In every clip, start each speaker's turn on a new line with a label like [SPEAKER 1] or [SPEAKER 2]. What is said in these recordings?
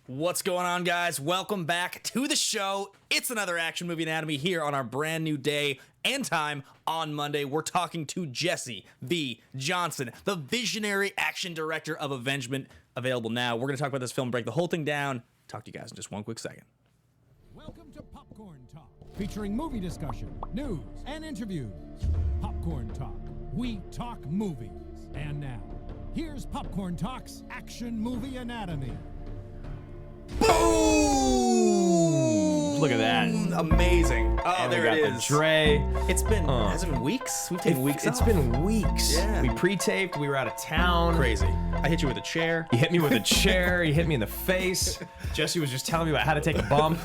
[SPEAKER 1] What's going on, guys? Welcome back to the show. It's another Action Movie Anatomy here on our brand new day and time on Monday. We're talking to Jesse V. Johnson, the visionary action director of Avengement, available now. We're going to talk about this film, break the whole thing down. Talk to you guys in just one quick second.
[SPEAKER 2] Welcome to Popcorn Talk, featuring movie discussion, news, and interviews. Popcorn Talk, we talk movies. And now, here's Popcorn Talk's Action Movie Anatomy.
[SPEAKER 1] Boom!
[SPEAKER 3] Look at that.
[SPEAKER 1] Amazing. Oh,
[SPEAKER 3] And
[SPEAKER 1] there
[SPEAKER 3] we got
[SPEAKER 1] it is.
[SPEAKER 3] the Dre.
[SPEAKER 1] It's been, has it been weeks? We've taken weeks
[SPEAKER 3] It's
[SPEAKER 1] off.
[SPEAKER 3] been weeks.
[SPEAKER 1] Yeah.
[SPEAKER 3] We pre-taped. We were out of town.
[SPEAKER 1] Crazy. I hit you with a chair.
[SPEAKER 3] You hit me with a chair. You hit me in the face. Jesse was just telling me about how to take a bump.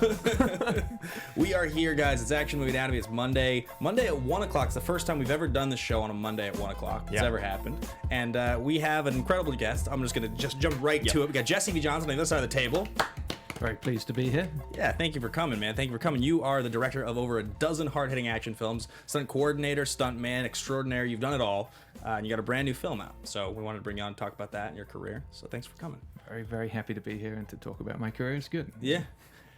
[SPEAKER 1] We are here, guys. It's Action Movie Anatomy. It's Monday. Monday at 1 o'clock. It's the first time we've ever done this show on a Monday at 1 o'clock. It's ever happened. And we have an incredible guest. I'm just going to jump right to it. We got Jesse V. Johnson on the other side of the table.
[SPEAKER 4] Very pleased to be here.
[SPEAKER 1] Yeah, thank you for coming, man. Thank you for coming. You are the director of over a dozen hard-hitting action films, stunt coordinator, stuntman, extraordinary. You've done it all, and you got a brand new film out. So we wanted to bring you on and talk about that and your career. So thanks for coming.
[SPEAKER 4] Very, very happy to be here and to talk about my career. It's good.
[SPEAKER 1] Yeah.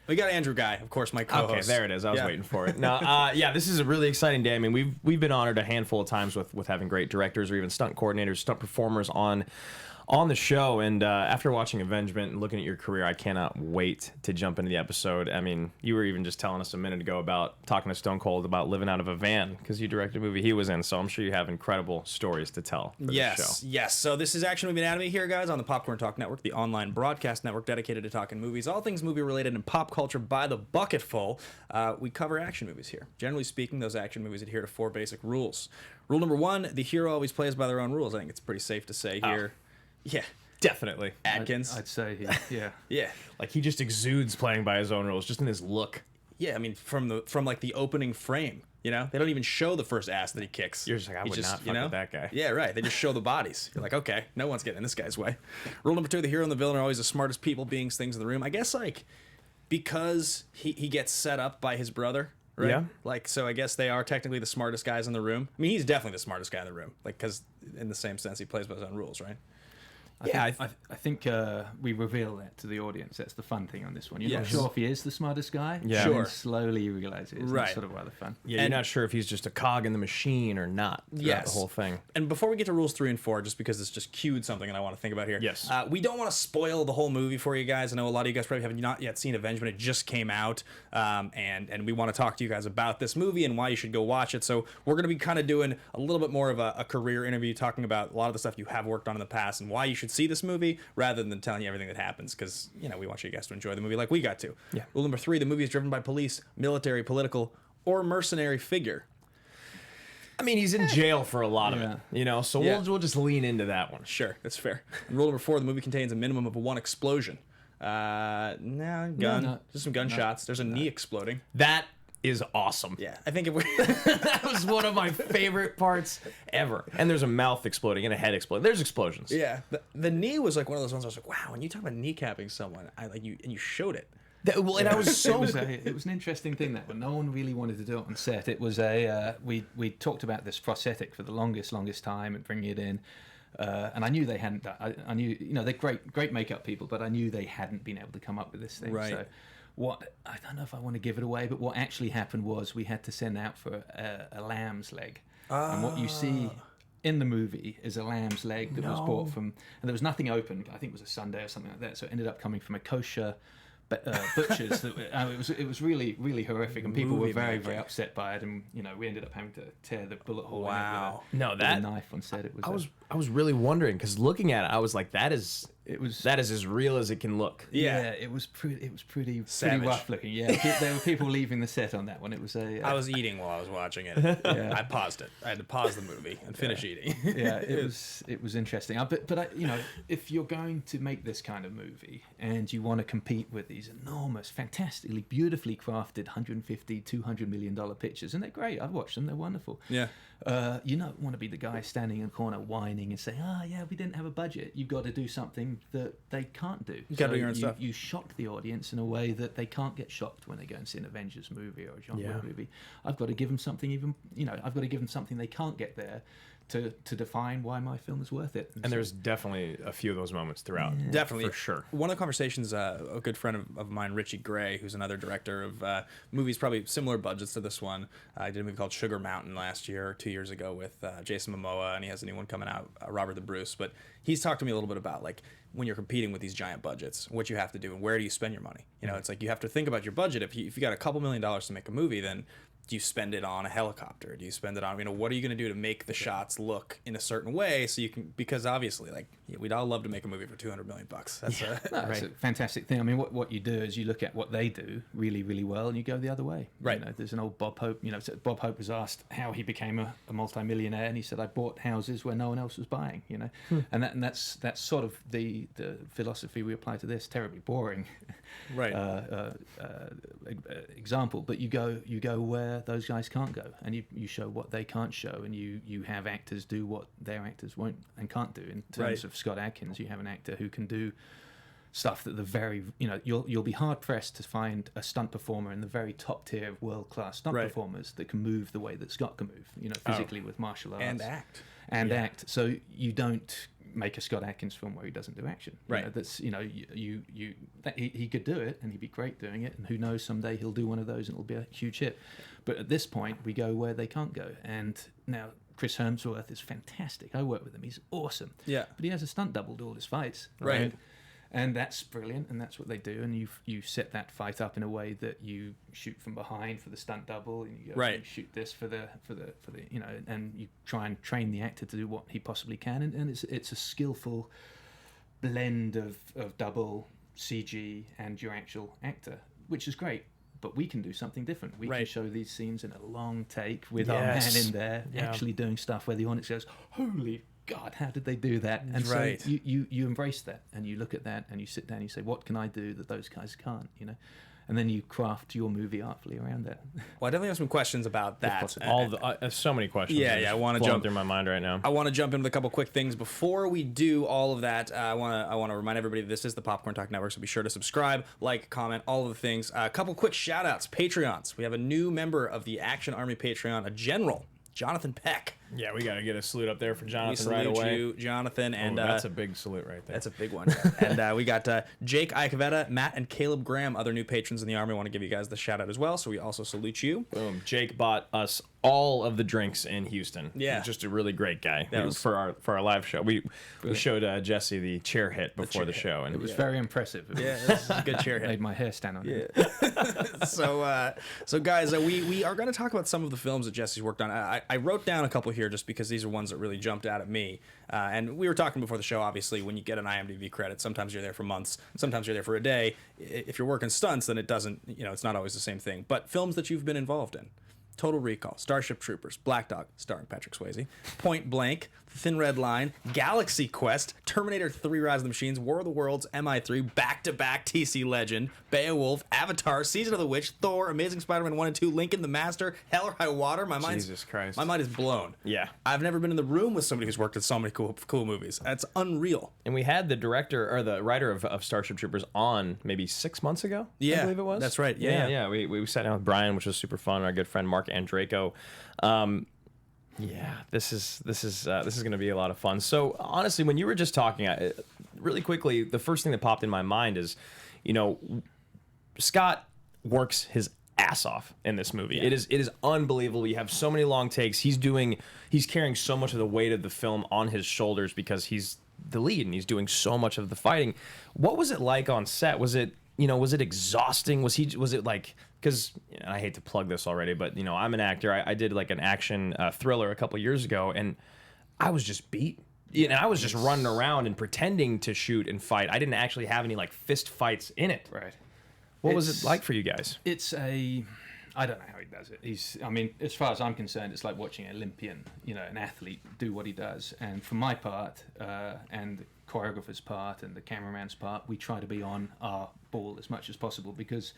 [SPEAKER 1] We got Andrew Ghai, of course, my co-host.
[SPEAKER 3] Okay, there it is. I was waiting for it. No, this is a really exciting day. I mean, we've been honored a handful of times with having great directors or even stunt coordinators, stunt performers on the show, and after watching Avengement and looking at your career, I cannot wait to jump into the episode. I mean, you were even just telling us a minute ago about talking to Stone Cold about living out of a van because you directed a movie he was in, so I'm sure you have incredible stories to tell for this show.
[SPEAKER 1] Yes. So this is Action Movie Anatomy here, guys, on the Popcorn Talk Network, the online broadcast network dedicated to talking movies, all things movie-related and pop culture by the bucketful. We cover action movies here. Generally speaking, those action movies adhere to 4 basic rules. Rule number 1, the hero always plays by their own rules. I think it's pretty safe to say here. Yeah.
[SPEAKER 3] Definitely.
[SPEAKER 1] Adkins.
[SPEAKER 4] I'd say, yeah.
[SPEAKER 1] Yeah.
[SPEAKER 3] Like, he just exudes playing by his own rules, just in his look.
[SPEAKER 1] Yeah, I mean, from the opening frame, you know? They don't even show the first ass that he kicks.
[SPEAKER 3] You're just like, I would not fuck with that guy.
[SPEAKER 1] Yeah, right. They just show the bodies. You're like, okay, no one's getting in this guy's way. Rule number 2, the hero and the villain are always the smartest people, beings, things in the room. I guess, like, because he gets set up by his brother, right?
[SPEAKER 3] Yeah.
[SPEAKER 1] Like, so I guess they are technically the smartest guys in the room. I mean, he's definitely the smartest guy in the room. Like, because in the same sense, he plays by his own rules, right?
[SPEAKER 4] I think we reveal that to the audience. That's the fun thing on this one. You're not sure if he is the smartest guy.
[SPEAKER 3] Yeah.
[SPEAKER 4] And
[SPEAKER 1] Sure.
[SPEAKER 4] then slowly you realize it is.
[SPEAKER 1] Right.
[SPEAKER 4] It's sort of rather fun.
[SPEAKER 3] Yeah, you're not sure if he's just a cog in the machine or not throughout the whole thing.
[SPEAKER 1] And before we get to rules 3 and 4, just because it's just cued something and I want to think about here.
[SPEAKER 3] Yes.
[SPEAKER 1] We don't want to spoil the whole movie for you guys. I know a lot of you guys probably have not yet seen Avengement. It just came out. And we want to talk to you guys about this movie and why you should go watch it. So we're going to be kind of doing a little bit more of a career interview, talking about a lot of the stuff you have worked on in the past and why you should see this movie, rather than telling you everything that happens, because, you know, we want you guys to enjoy the movie like we got to.
[SPEAKER 3] Yeah.
[SPEAKER 1] Rule number 3, the movie is driven by police, military, political, or mercenary figure.
[SPEAKER 3] I mean, he's in jail for a lot of it, you know, so we'll just lean into that one.
[SPEAKER 1] Sure, that's fair. And rule number 4, the movie contains a minimum of 1 explosion. Gun. Just some gunshots. There's a knee exploding.
[SPEAKER 3] That is awesome.
[SPEAKER 1] Yeah, I think if we...
[SPEAKER 3] That was one of my favorite parts ever. And there's a mouth exploding and a head exploding. There's explosions.
[SPEAKER 1] Yeah, the knee was like one of those ones I was like, wow, when you talk about kneecapping someone, I like you, and you showed it.
[SPEAKER 3] And I was so...
[SPEAKER 4] It was an interesting thing, that one. No one really wanted to do it on set. It was we talked about this prosthetic for the longest time and bringing it in. And I knew they hadn't. I knew, you know, they're great makeup people, but I knew they hadn't been able to come up with this thing.
[SPEAKER 1] Right.
[SPEAKER 4] So I don't know if I want to give it away, but what actually happened was we had to send out for a lamb's leg, and what you see in the movie is a lamb's leg that was bought from, and there was nothing open. I think it was a Sunday or something like that. So it ended up coming from a kosher butchers. It was really, really horrific, and people were very, very upset by it. And, you know, we ended up having to tear the bullet hole out with a knife on set. It was.
[SPEAKER 3] I was really wondering, because looking at it, I was like, that is as real as it can look.
[SPEAKER 4] Yeah, it was pretty
[SPEAKER 1] Savage.
[SPEAKER 4] rough looking. Yeah, there were people leaving the set on that one. It was
[SPEAKER 1] I was eating while I was watching it. I paused it. I had to pause the movie and finish eating.
[SPEAKER 4] Yeah, it was interesting. But you know, if you're going to make this kind of movie and you want to compete with these enormous, fantastically, beautifully crafted $150, $200 million pictures, and they're great. I've watched them; they're wonderful.
[SPEAKER 1] Yeah.
[SPEAKER 4] You don't want to be the guy standing in the corner whining and saying, yeah, we didn't have a budget. You've got to do something that they can't do.
[SPEAKER 1] You got to do your own stuff.
[SPEAKER 4] You shock the audience in a way that they can't get shocked when they go and see an Avengers movie or a genre movie. I've got to give them something I've got to give them something they can't get there to define why my film is worth it.
[SPEAKER 3] And there's definitely a few of those moments throughout.
[SPEAKER 1] Definitely.
[SPEAKER 3] For sure.
[SPEAKER 1] One of the conversations, a good friend of mine, Richie Gray, who's another director of movies, probably similar budgets to this one. I did a movie called Sugar Mountain last year, or 2 years ago, with Jason Momoa, and he has a new one coming out, Robert the Bruce. But he's talked to me a little bit about, like, when you're competing with these giant budgets, what you have to do and where do you spend your money. You know, it's like you have to think about your budget. If you got a couple $1 million to make a movie, then do you spend it on a helicopter? Do you spend it on, you know, what are you going to do to make the shots look in a certain way so you can, because obviously, like, we'd all love to make a movie for $200 million. That's
[SPEAKER 4] It's a fantastic thing. I mean, what you do is you look at what they do really, really well, and you go the other way.
[SPEAKER 1] Right.
[SPEAKER 4] You know, there's an old Bob Hope. You know, Bob Hope was asked how he became a multimillionaire, and he said, "I bought houses where no one else was buying." You know, and that's sort of the philosophy we apply to this. Terribly boring,
[SPEAKER 1] right.
[SPEAKER 4] Example, but you go where those guys can't go, and you show what they can't show, and you have actors do what their actors won't and can't do. In terms of Scott Adkins, you have an actor who can do stuff that the very, you know, you'll be hard pressed to find a stunt performer in the very top tier of world class stunt performers that can move the way that Scott can move, you know, physically with martial arts and act. So you don't make a Scott Adkins film where he doesn't do action. You know, that's, you know, he could do it and he'd be great doing it, and who knows, someday he'll do one of those and it'll be a huge hit. But at this point, we go where they can't go. And now Chris Hemsworth is fantastic. I work with him. He's awesome. Yeah. But he has a stunt double do all his fights. Right. And that's brilliant, and that's what they do. And you set that fight up in a way that you shoot from behind for the stunt double, and you go and you shoot this for the you know, and you try and train the actor to do what he possibly can. And it's a skillful blend of double CG and your actual actor, which is great. But we can do something different. We can show these scenes in a long take with our man in there actually doing stuff where the audience goes, "Holy God, how did they do that?" And so you embrace that, and you look at that, and you sit down and you say, what can I do that those guys can't, you know? And then you craft your movie artfully around that.
[SPEAKER 1] Well, I definitely have some questions about that.
[SPEAKER 3] So many questions.
[SPEAKER 1] Yeah, I want to jump
[SPEAKER 3] through my mind right now.
[SPEAKER 1] I want to jump into a couple quick things before we do all of that. I want to remind everybody this is the Popcorn Talk Network, so be sure to subscribe, like, comment, all of the things. A couple quick shout outs. Patreons. We have a new member of the Action Army Patreon, a general, Jonathan Peck.
[SPEAKER 3] Yeah, we got to get a salute up there for Jonathan
[SPEAKER 1] right away.
[SPEAKER 3] We salute
[SPEAKER 1] you, Jonathan. And
[SPEAKER 3] that's a big salute right there.
[SPEAKER 1] That's a big one. And we got Jake Iacovetta, Matt, and Caleb Graham, other new patrons in the Army. I want to give you guys the shout out as well, so we also salute you.
[SPEAKER 3] Boom. Jake bought us all of the drinks in Houston.
[SPEAKER 1] Yeah.
[SPEAKER 3] He's just a really great guy. For our live show. We showed Jesse the chair hit before the show. And
[SPEAKER 4] it was very impressive.
[SPEAKER 1] Yeah, this is a good chair hit.
[SPEAKER 4] Made my hair stand on it.
[SPEAKER 1] So guys, we are going to talk about some of the films that Jesse's worked on. I wrote down a couple here just because these are ones that really jumped out at me. And we were talking before the show, obviously, when you get an IMDb credit, sometimes you're there for months, sometimes you're there for a day. If you're working stunts, then it doesn't, you know, it's not always the same thing. But films that you've been involved in: Total Recall, Starship Troopers, Black Dog, starring Patrick Swayze, Point Blank, Thin Red Line, Galaxy Quest, Terminator 3: Rise of the Machines, War of the Worlds, MI3, back-to-back TC Legend, Beowulf, Avatar, Season of the Witch, Thor, Amazing Spider-Man 1 and 2, Lincoln the Master, Hell or High Water.
[SPEAKER 3] Jesus Christ.
[SPEAKER 1] My mind is blown. Yeah. I've never been in the room with somebody who's worked at so many cool movies. That's unreal.
[SPEAKER 3] And we had the director or the writer of Starship Troopers on maybe 6 months ago.
[SPEAKER 1] Yeah,
[SPEAKER 3] I believe it was.
[SPEAKER 1] That's right. Yeah.
[SPEAKER 3] We sat down with Brian, which was super fun. Our good friend Mark Andraco. Yeah, this is going to be a lot of fun. So honestly, when you were just talking, really quickly, the first thing that popped in my mind is, you know, Scott works his ass off in this movie. Yeah. It is unbelievable. You have so many long takes. He's carrying so much of the weight of the film on his shoulders because he's the lead and he's doing so much of the fighting. What was it like on set? Was it exhausting? Was it like, because I hate to plug this already, but you know, I'm an actor. I did like an action thriller a couple years ago, and I was just beat. You know, I was just running around and pretending to shoot and fight. I didn't actually have any like fist fights in it.
[SPEAKER 4] Right.
[SPEAKER 3] What was it like for you guys?
[SPEAKER 4] I don't know how he does it. I mean, as far as I'm concerned, it's like watching an Olympian, you know, an athlete do what he does. And for my part, and the choreographer's part and the cameraman's part, we try to be on our ball as much as possible, because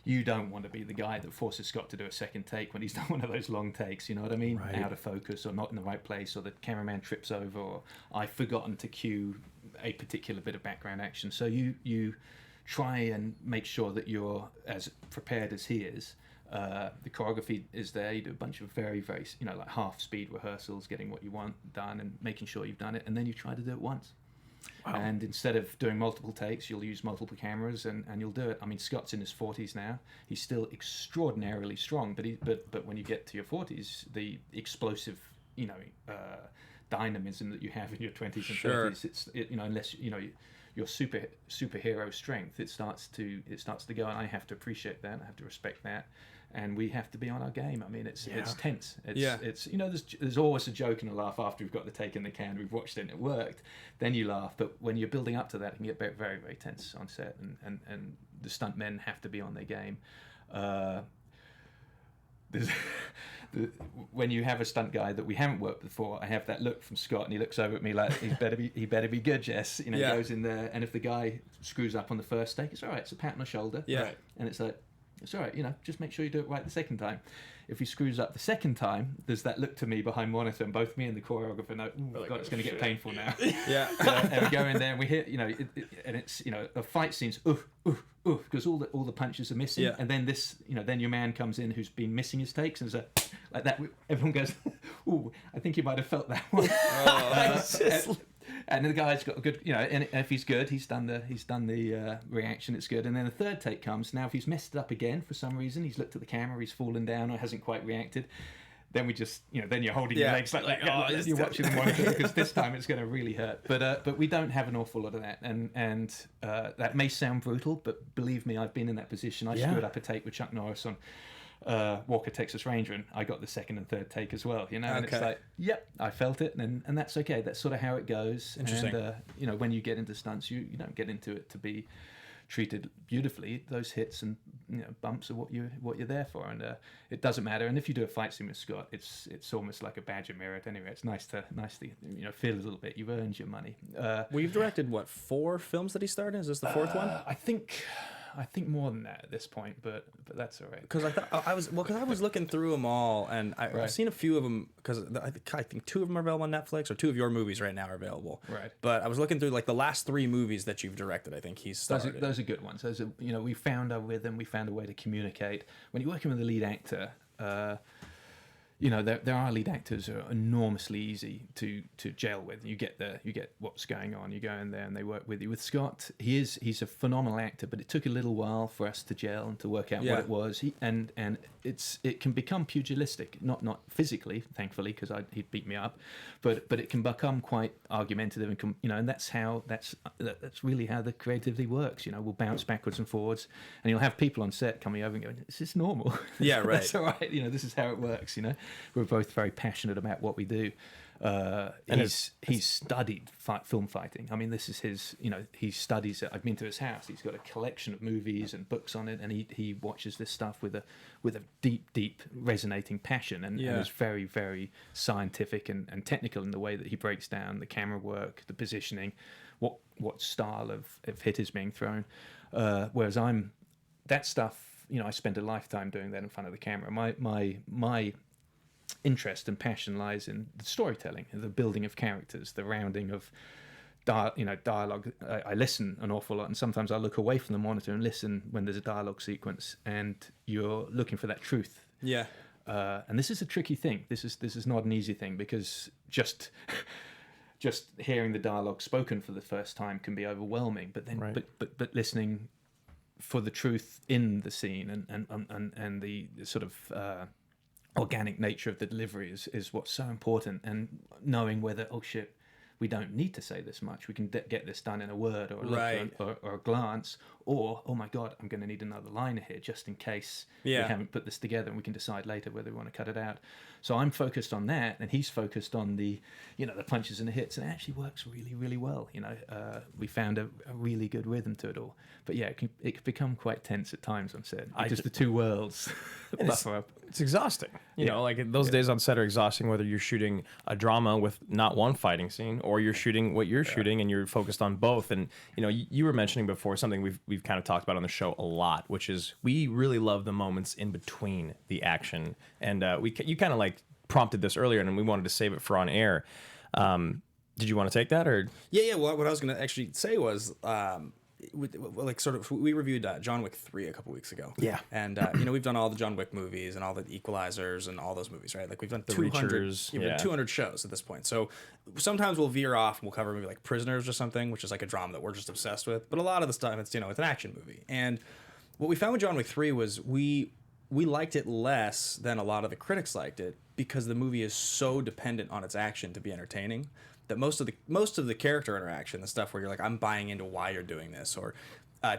[SPEAKER 4] you don't want to be the guy that forces Scott to do a second take when he's done one of those long takes, you know what I mean? Right. Out of focus, or not in the right place, or the cameraman trips over, or I've forgotten to cue a particular bit of background action. So you try and make sure that you're as prepared as he is, The choreography is there. You do a bunch of very, very, like half speed rehearsals, getting what you want done and making sure you've done it, and then you try to do it once. Wow. And instead of doing multiple takes, you'll use multiple cameras and you'll do it. I mean, Scott's in his 40s now. He's still extraordinarily strong, but when you get to your 40s, the explosive, dynamism that you have in your 20s and 30s, unless your superhero strength, it starts to go, and I have to appreciate that. I have to respect that. And we have to be on our game. I mean, it's tense. It's there's always a joke and a laugh after we've got the take in the can, we've watched it and it worked, then you laugh. But when you're building up to that, it can get very, very, very tense on set, and the stuntmen have to be on their game. When you have a stunt guy that we haven't worked before, I have that look from Scott, and he looks over at me like he better be good, Jess. He goes in there, and if the guy screws up on the first take, it's all right. It's a pat on the shoulder.
[SPEAKER 1] Yeah.
[SPEAKER 4] And it's like, it's all right, just make sure you do it right the second time. If he screws up the second time, there's that look to me behind monitor, and both me and the choreographer know, oh God, it's going to get painful now.
[SPEAKER 1] Yeah.
[SPEAKER 4] And we go in there and we hit, and it's, a fight scene's because all the punches are missing, and then then your man comes in who's been missing his takes, and so like that, everyone goes, ooh, I think you might have felt that one. And the guy's got a good, and if he's good, he's done the reaction. It's good. And then the third take comes. Now, if he's messed it up again for some reason, he's looked at the camera, he's fallen down, or hasn't quite reacted. Then we just, then you're holding your legs like you're watching the monitor, because this time it's going to really hurt. But we don't have an awful lot of that, and that may sound brutal, but believe me, I've been in that position. I screwed up a take with Chuck Norris on Walker, Texas Ranger, and I got the second and third take as well, and it's like, yep, I felt it, and that's okay. That's sort of how it goes.
[SPEAKER 1] Interesting.
[SPEAKER 4] And when you get into stunts, you don't get into it to be treated beautifully. Those hits and bumps are what you're there for, and it doesn't matter. And if you do a fight scene with Scott, it's almost like a badge of merit anyway. It's nice to feel a little bit you've earned your money.
[SPEAKER 1] Well, you've directed 4 films that he starred in? Is this the 4th one?
[SPEAKER 4] I think more than that at this point, but that's all right.
[SPEAKER 1] Because I was looking through them all, and I've seen a few of them, because I think 2 of them are available on Netflix, or 2 of your movies right now are available.
[SPEAKER 4] Right.
[SPEAKER 1] But I was looking through the last 3 movies that you've directed. I think he's started.
[SPEAKER 4] Those are good ones. Those are, we found our rhythm. We found a way to communicate. When you're working with a lead actor, there are lead actors who are enormously easy to gel with. You get what's going on. You go in there and they work with you. With Scott, he's a phenomenal actor, but it took a little while for us to gel and to work out what it was. It can become pugilistic, not physically, thankfully, because he'd beat me up, but it can become quite argumentative, and that's really how the creativity works. We'll bounce backwards and forwards, and you'll have people on set coming over and going, "Is this normal?"
[SPEAKER 1] Yeah, right.
[SPEAKER 4] That's all right. This is how it works. We're both very passionate about what we do. He's studied film fighting. I mean, this is his, he studies it. I've been to his house. He's got a collection of movies and books on it, and he watches this stuff with a deep resonating passion, and is very, very scientific and technical in the way that he breaks down the camera work, the positioning, what style of hit is being thrown. Whereas that stuff, I spent a lifetime doing that in front of the camera. My interest and passion lies in the storytelling, the building of characters, the rounding of dialogue. I listen an awful lot, and sometimes I look away from the monitor and listen when there's a dialogue sequence, and you're looking for that truth.
[SPEAKER 1] Yeah.
[SPEAKER 4] And this is a tricky thing. This is not an easy thing, because just hearing the dialogue spoken for the first time can be overwhelming. But then, but listening for the truth in the scene and the sort of organic nature of the delivery is what's so important, and knowing whether, oh shit, we don't need to say this much, we can get this done in a word or a look or a glance, or oh my god, I'm going to need another line here just in case we haven't put this together, and we can decide later whether we want to cut it out. So I'm focused on that, and he's focused on the the punches and the hits, and it actually works really, really well. We found a really good rhythm to it all. But yeah, it can become quite tense at times on set, because the two worlds buffer up.
[SPEAKER 3] It's exhausting. Those days on set are exhausting, whether you're shooting a drama with not one fighting scene, or you're shooting what you're shooting and you're focused on both. And you were mentioning before something we've kind of talked about on the show a lot, which is we really love the moments in between the action. And you kind of prompted this earlier, and we wanted to save it for on air. Did you want to take that, or?
[SPEAKER 1] Yeah. Well, what I was going to actually say was, like sort of, we reviewed John Wick 3 a couple weeks ago.
[SPEAKER 3] Yeah.
[SPEAKER 1] And, you know, we've done all the John Wick movies and all the Equalizers and all those movies, right? Like we've done 200 shows at this point. So sometimes we'll veer off and we'll cover a movie like Prisoners or something, which is like a drama that we're just obsessed with. But a lot of the stuff, it's, you know, it's an action movie. And what we found with John Wick 3 was we liked it less than a lot of the critics liked it because the movie is so dependent on its action to be entertaining that most of the character interaction, the stuff where you're like, I'm buying into why you're doing this, or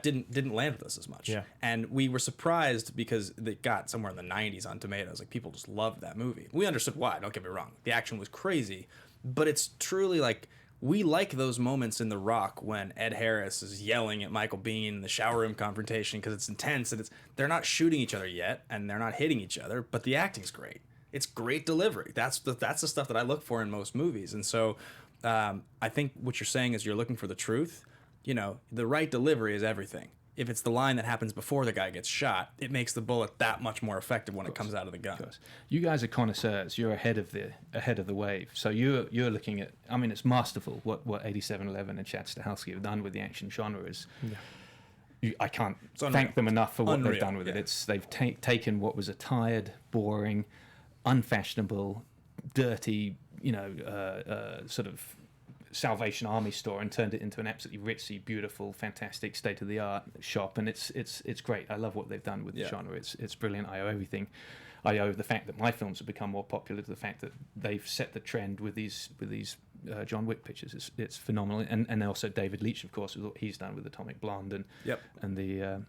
[SPEAKER 1] didn't land with us as much.
[SPEAKER 3] Yeah.
[SPEAKER 1] And we were surprised because it got somewhere in the 90s on Tomatoes. Like, people just loved that movie. We understood why, don't get me wrong. The action was crazy, but it's truly like, we like those moments in The Rock when Ed Harris is yelling at Michael Biehn in the shower room confrontation because it's intense and they're not shooting each other yet and they're not hitting each other, but the acting's great. It's great delivery. That's the stuff that I look for in most movies. And so I think what you're saying is you're looking for the truth. You know, the right delivery is everything. If it's the line that happens before the guy gets shot, it makes the bullet that much more effective when it comes out of the gun.
[SPEAKER 4] You guys are connoisseurs. You're ahead of the wave. So you're looking at. I mean, it's masterful what 8711 and Chad Stahelski have done with the action genre. I can't thank them enough for what they've done with it. They've taken what was a tired, boring, unfashionable, dirty, sort of Salvation Army store and turned it into an absolutely ritzy, beautiful, fantastic, state-of-the-art shop, and it's great. I love what they've done with the genre. It's brilliant. I owe everything. I owe the fact that my films have become more popular to the fact that they've set the trend with these John Wick pictures. It's phenomenal, and also David Leitch, of course, with what he's done with Atomic Blonde and the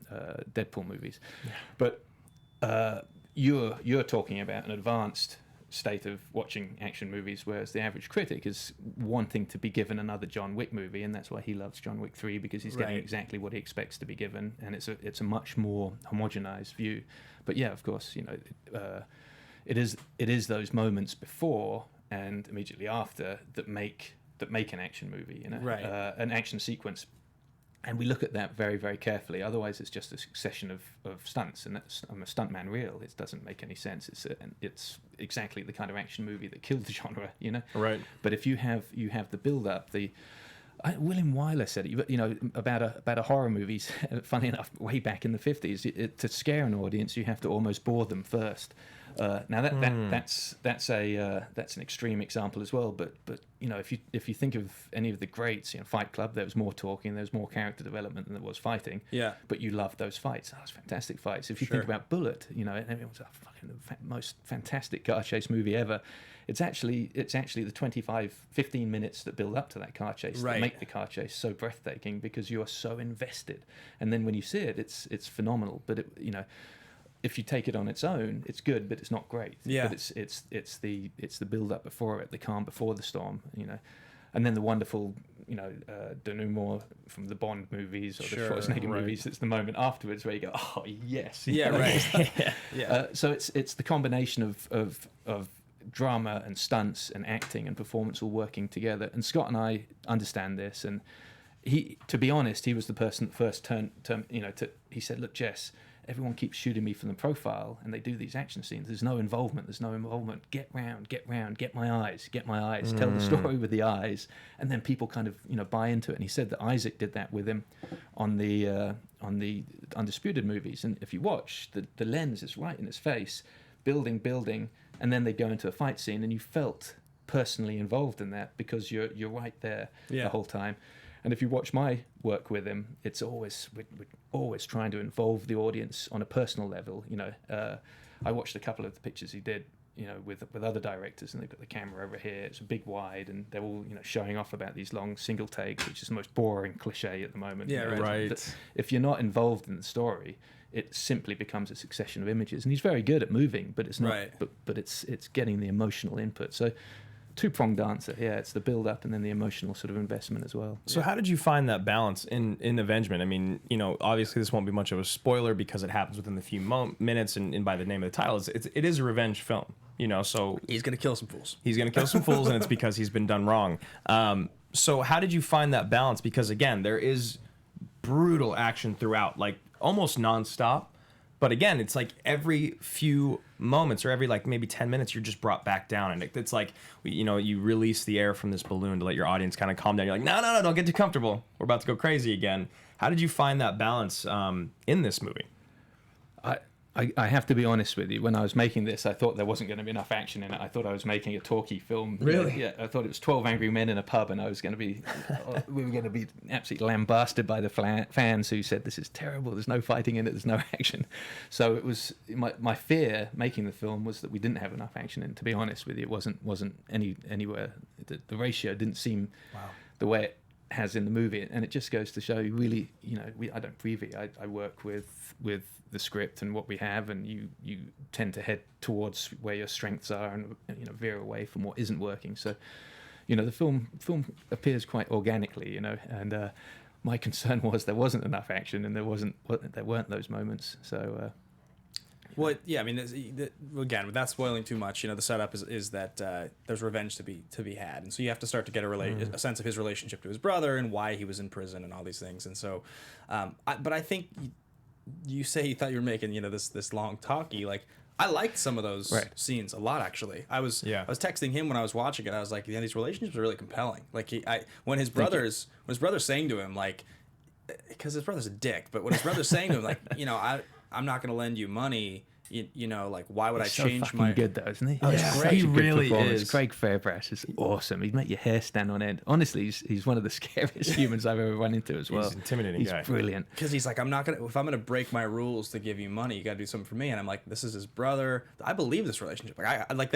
[SPEAKER 4] Deadpool movies. Yeah. But you're talking about an advanced state of watching action movies, whereas the average critic is wanting to be given another John Wick movie, and that's why he loves John Wick 3, because he's getting exactly what he expects to be given, and it's a much more homogenized view. But yeah, of course, it is those moments before and immediately after that make an action movie, an action sequence. And we look at that very, very carefully. Otherwise, it's just a succession of stunts, and I'm a stuntman reel. It doesn't make any sense. It's exactly the kind of action movie that killed the genre, Right. But if you have the build-up, William Wyler said it, about a horror movies. Funny enough, way back in the 50s, to scare an audience, you have to almost bore them first. Now that's an extreme example as well, but if you think of any of the greats, Fight Club, there was more talking, there was more character development than there was fighting. Yeah. But you loved those fights. That was fantastic fights. If you think about Bullet, it was a fucking most fantastic car chase movie ever. It's actually the 15 minutes that build up to that car chase that make the car chase so breathtaking, because you are so invested. And then when you see it, it's phenomenal. But if you take it on its own, it's good, but it's not great. Yeah. But it's the build up before it, the calm before the storm, and then the wonderful, denouement from the Bond movies or the Schwarzenegger movies. It's the moment afterwards where you go, oh yes, so it's the combination of drama and stunts and acting and performance all working together. And Scott and I understand this, and to be honest, he was the person that first he said, look, Jess, everyone keeps shooting me from the profile, and they do these action scenes. There's no involvement. Get round, get my eyes. Tell the story with the eyes, and then people kind of buy into it. And he said that Isaac did that with him on the Undisputed movies. And if you watch, the lens is right in his face, building, and then they go into a fight scene, and you felt personally involved in that because you're right there the whole time. And if you watch my work with him, it's always we're always trying to involve the audience on a personal level. I watched a couple of the pictures he did, with other directors, and they've got the camera over here. It's a big wide, and they're all showing off about these long single takes, which is the most boring cliche at the moment.
[SPEAKER 1] Yeah, right.
[SPEAKER 4] If you're not involved in the story, it simply becomes a succession of images. And he's very good at moving, but it's not. Right. But it's getting the emotional input. So. Two-pronged answer. Yeah, it's the build-up and then the emotional sort of investment as well.
[SPEAKER 3] So how did you find that balance in Avengement? I mean, obviously this won't be much of a spoiler because it happens within the few minutes, and by the name of the title, it is a revenge film. So
[SPEAKER 1] he's going to kill some fools.
[SPEAKER 3] He's going to kill some fools, and it's because he's been done wrong. So how did you find that balance? Because, again, there is brutal action throughout, like almost nonstop. But again, it's like every few moments or every like maybe 10 minutes, you're just brought back down. And it's like, you know, you release the air from this balloon to let your audience kind of calm down. You're like, no, don't get too comfortable. We're about to go crazy again. How did you find that balance in this movie?
[SPEAKER 4] I have to be honest with you. When I was making this, I thought there wasn't going to be enough action in it. I thought I was making a talkie film.
[SPEAKER 3] Really?
[SPEAKER 4] Yeah. I thought it was 12 Angry Men in a pub, and I was going to be, we were going to be absolutely lambasted by the fans who said this is terrible. There's no fighting in it. There's no action. So it was my fear making the film was that we didn't have enough action in it. To be honest with you, it wasn't anywhere. The ratio didn't seem the way it has in the movie, and it just goes to show you really, you know, I don't preview. I work with the script and what we have, and you tend to head towards where your strengths are and, you know, veer away from what isn't working. So, you know, the film appears quite organically, you know, and my concern was there wasn't enough action and there weren't those moments. So
[SPEAKER 1] well, yeah, I mean, again, without spoiling too much, you know, the setup is that there's revenge to be had, and so you have to start to get a sense of his relationship to his brother and why he was in prison and all these things. And so, but I think you say you thought you were making, you know, this long talkie. Like, I liked some of those scenes a lot, actually. I was texting him when I was watching it. I was like, yeah, these relationships are really compelling. Like, when his brother's saying to him, like, because his brother's a dick, but when his brother's saying to him, like, you know, I'm not going to lend you money. You know, like, why would I change my...
[SPEAKER 4] He's so good, though, isn't he?
[SPEAKER 3] Oh, yeah, great. He really is.
[SPEAKER 4] Craig Fairbrass is awesome. He'd make your hair stand on end. Honestly, he's one of the scariest humans I've ever run into as well.
[SPEAKER 3] He's an intimidating guy.
[SPEAKER 4] He's brilliant.
[SPEAKER 1] Because he's like, if I'm gonna break my rules to give you money, you got to do something for me. And I'm like, this is his brother. I believe this relationship. Like,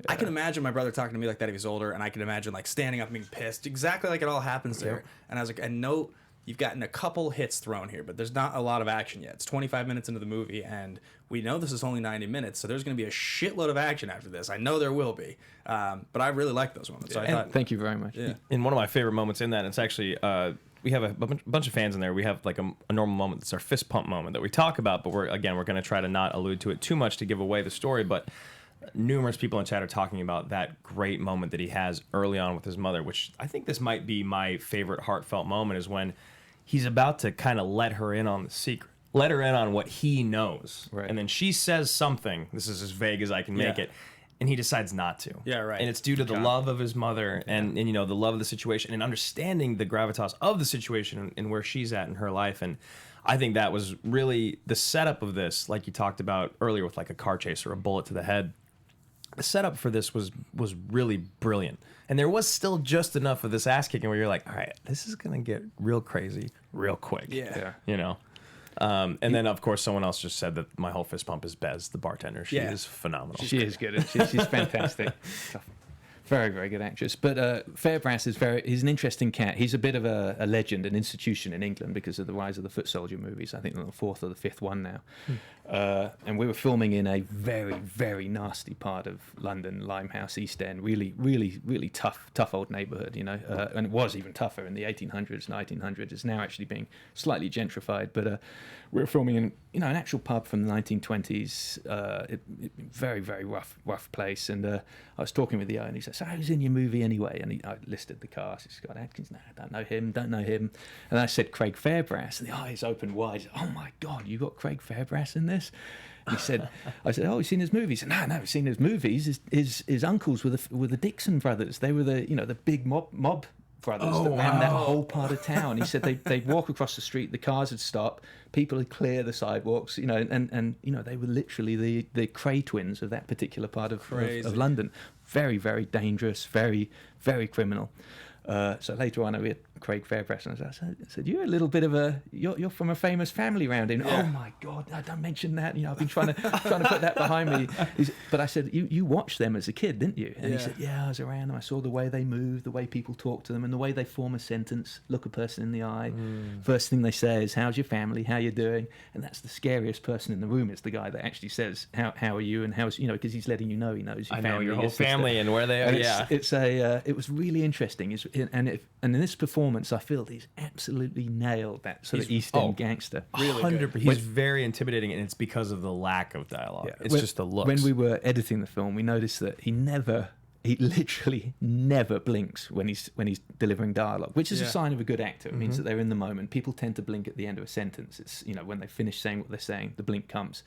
[SPEAKER 1] I can imagine my brother talking to me like that if he's older, and I can imagine like standing up and being pissed, exactly like it all happens there. And I was like, I know you've gotten a couple hits thrown here, but there's not a lot of action yet. It's 25 minutes into the movie, and we know this is only 90 minutes, so there's going to be a shitload of action after this. I know there will be, but I really like those moments. So I thought,
[SPEAKER 4] thank you very much.
[SPEAKER 1] Yeah.
[SPEAKER 3] And one of my favorite moments in that, it's actually, we have a bunch of fans in there. We have like a normal moment. It's our fist pump moment that we talk about, but we're going to try to not allude to it too much to give away the story, but numerous people in chat are talking about that great moment that he has early on with his mother, which I think this might be my favorite heartfelt moment, is when he's about to kind of let her in on the secret, let her in on what he knows. Right. And then she says something, this is as vague as I can make it, and he decides not to.
[SPEAKER 1] Yeah, right.
[SPEAKER 3] And it's due to the love of his mother and you know, the love of the situation and understanding the gravitas of the situation and where she's at in her life. And I think that was really the setup of this, like you talked about earlier with like a car chase or a bullet to the head. The setup for this was really brilliant. And there was still just enough of this ass kicking where you're like, all right, this is going to get real crazy real quick.
[SPEAKER 1] Yeah.
[SPEAKER 3] You know? And then, of course, someone else just said that my whole fist pump is Bez, the bartender. She is phenomenal.
[SPEAKER 4] She is good. She's fantastic. Very, very good actress. But Fairbrass he's an interesting cat. He's a bit of a legend, an institution in England because of the rise of the foot soldier movies. I think they're the fourth or the fifth one now. And we were filming in a very, very nasty part of London, Limehouse, East End. Really, really, really tough old neighbourhood, you know. And it was even tougher in the 1800s, 1900s. It's now actually being slightly gentrified. But we were filming in, you know, an actual pub from the 1920s. Very, very rough place. And I was talking with the owner, and he said, so who's in your movie anyway? And I listed the cast. It's Scott Adkins. No, I don't know him. And I said, Craig Fairbrass. And the eyes opened wide. He said, oh my God, you got Craig Fairbrass in this? And he said, I said, oh, you've seen his movies? He said, no, I've seen his movies. His uncles were the Dixon brothers. They were the big mob brothers that ran that whole part of town. He said they'd walk across the street, the cars would stop, people would clear the sidewalks, you know, and you know, they were literally the Cray twins of that particular part of London. Very, very dangerous, very, very criminal. So later on, I met Craig Fairbrass, and I said, "You're a little bit of you're from a famous family round here." Yeah. Oh my God, no, don't mention that. You know, I've been trying to put that behind me. But I said, "You watched them as a kid, didn't you?" And he said, "Yeah, I was around them. I saw the way they move, the way people talk to them, and the way they form a sentence. Look a person in the eye. First thing they say is, 'How's your family? How you doing?' And that's the scariest person in the room. Is the guy that actually says, 'How are you?' And how's, you know, because he's letting you know he knows your family.
[SPEAKER 3] I know your whole family and where they are.
[SPEAKER 4] And it was really interesting. And in this performance, I feel he's absolutely nailed that sort of East End gangster.
[SPEAKER 3] Really 100%. He's very intimidating, and it's because of the lack of dialogue. Yeah. It's just the looks.
[SPEAKER 4] When we were editing the film, we noticed that he never he literally never blinks when he's delivering dialogue, which is a sign of a good actor. It means that they're in the moment. People tend to blink at the end of a sentence. It's, you know, when they finish saying what they're saying, the blink comes.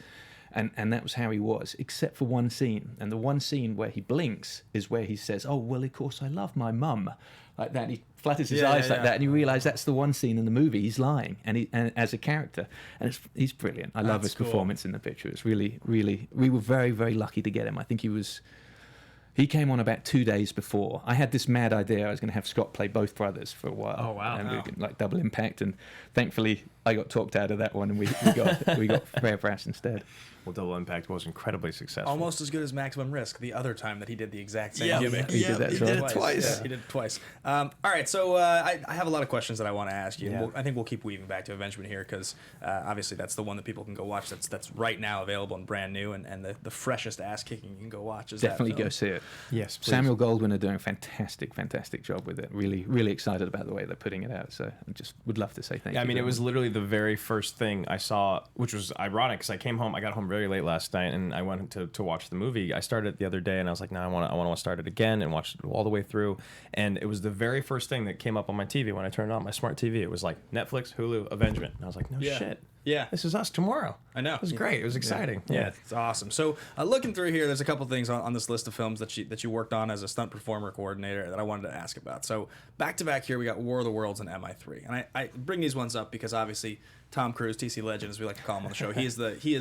[SPEAKER 4] And that was how he was, except for one scene. And the one scene where he blinks is where he says, "Oh, well, of course, I love my mum." Like that. And he flutters his eyes like that. And you realise that's the one scene in the movie he's lying, and as a character. And he's brilliant. I love his performance in the picture. It's really, really... We were very, very lucky to get him. I think he came on about 2 days before. I had this mad idea I was going to have Scott play both brothers for a while.
[SPEAKER 3] Oh, wow.
[SPEAKER 4] And we were like double impact. And thankfully, I got talked out of that one, and we got Fair Brass instead.
[SPEAKER 3] Well, Double Impact was incredibly successful.
[SPEAKER 1] Almost as good as Maximum Risk, the other time that he did the exact same gimmick.
[SPEAKER 4] He did it
[SPEAKER 1] twice. Yeah, he did it twice. All right, so I have a lot of questions that I want to ask you.
[SPEAKER 3] Yeah.
[SPEAKER 1] I think we'll keep weaving back to Avengement here because obviously that's the one that people can go watch. That's right now available and brand new, and the freshest ass kicking you can go watch is
[SPEAKER 4] Definitely
[SPEAKER 1] that film.
[SPEAKER 4] go see it.
[SPEAKER 3] Yes, please.
[SPEAKER 4] Samuel Goldwyn are doing a fantastic job with it. Really, really excited about the way they're putting it out. So I just would love to say thank you.
[SPEAKER 3] I mean, it was literally the very first thing I saw, which was ironic because I got home very late last night, and I went to watch the movie. I started it the other day, and I was like, no, I want to start it again and watch it all the way through. And it was the very first thing that came up on my TV when I turned on my smart TV. It was like Netflix, Hulu, Avengement. And I was like, no shit.
[SPEAKER 1] Yeah.
[SPEAKER 3] This is us tomorrow.
[SPEAKER 1] I know.
[SPEAKER 3] It was great. It was exciting.
[SPEAKER 1] Yeah, it's awesome. So looking through here, there's a couple things on this list of films that you worked on as a stunt performer coordinator that I wanted to ask about. So back to back here, we got War of the Worlds and MI3, and I bring these ones up because obviously Tom Cruise, TC Legend, as we like to call him on the show, he is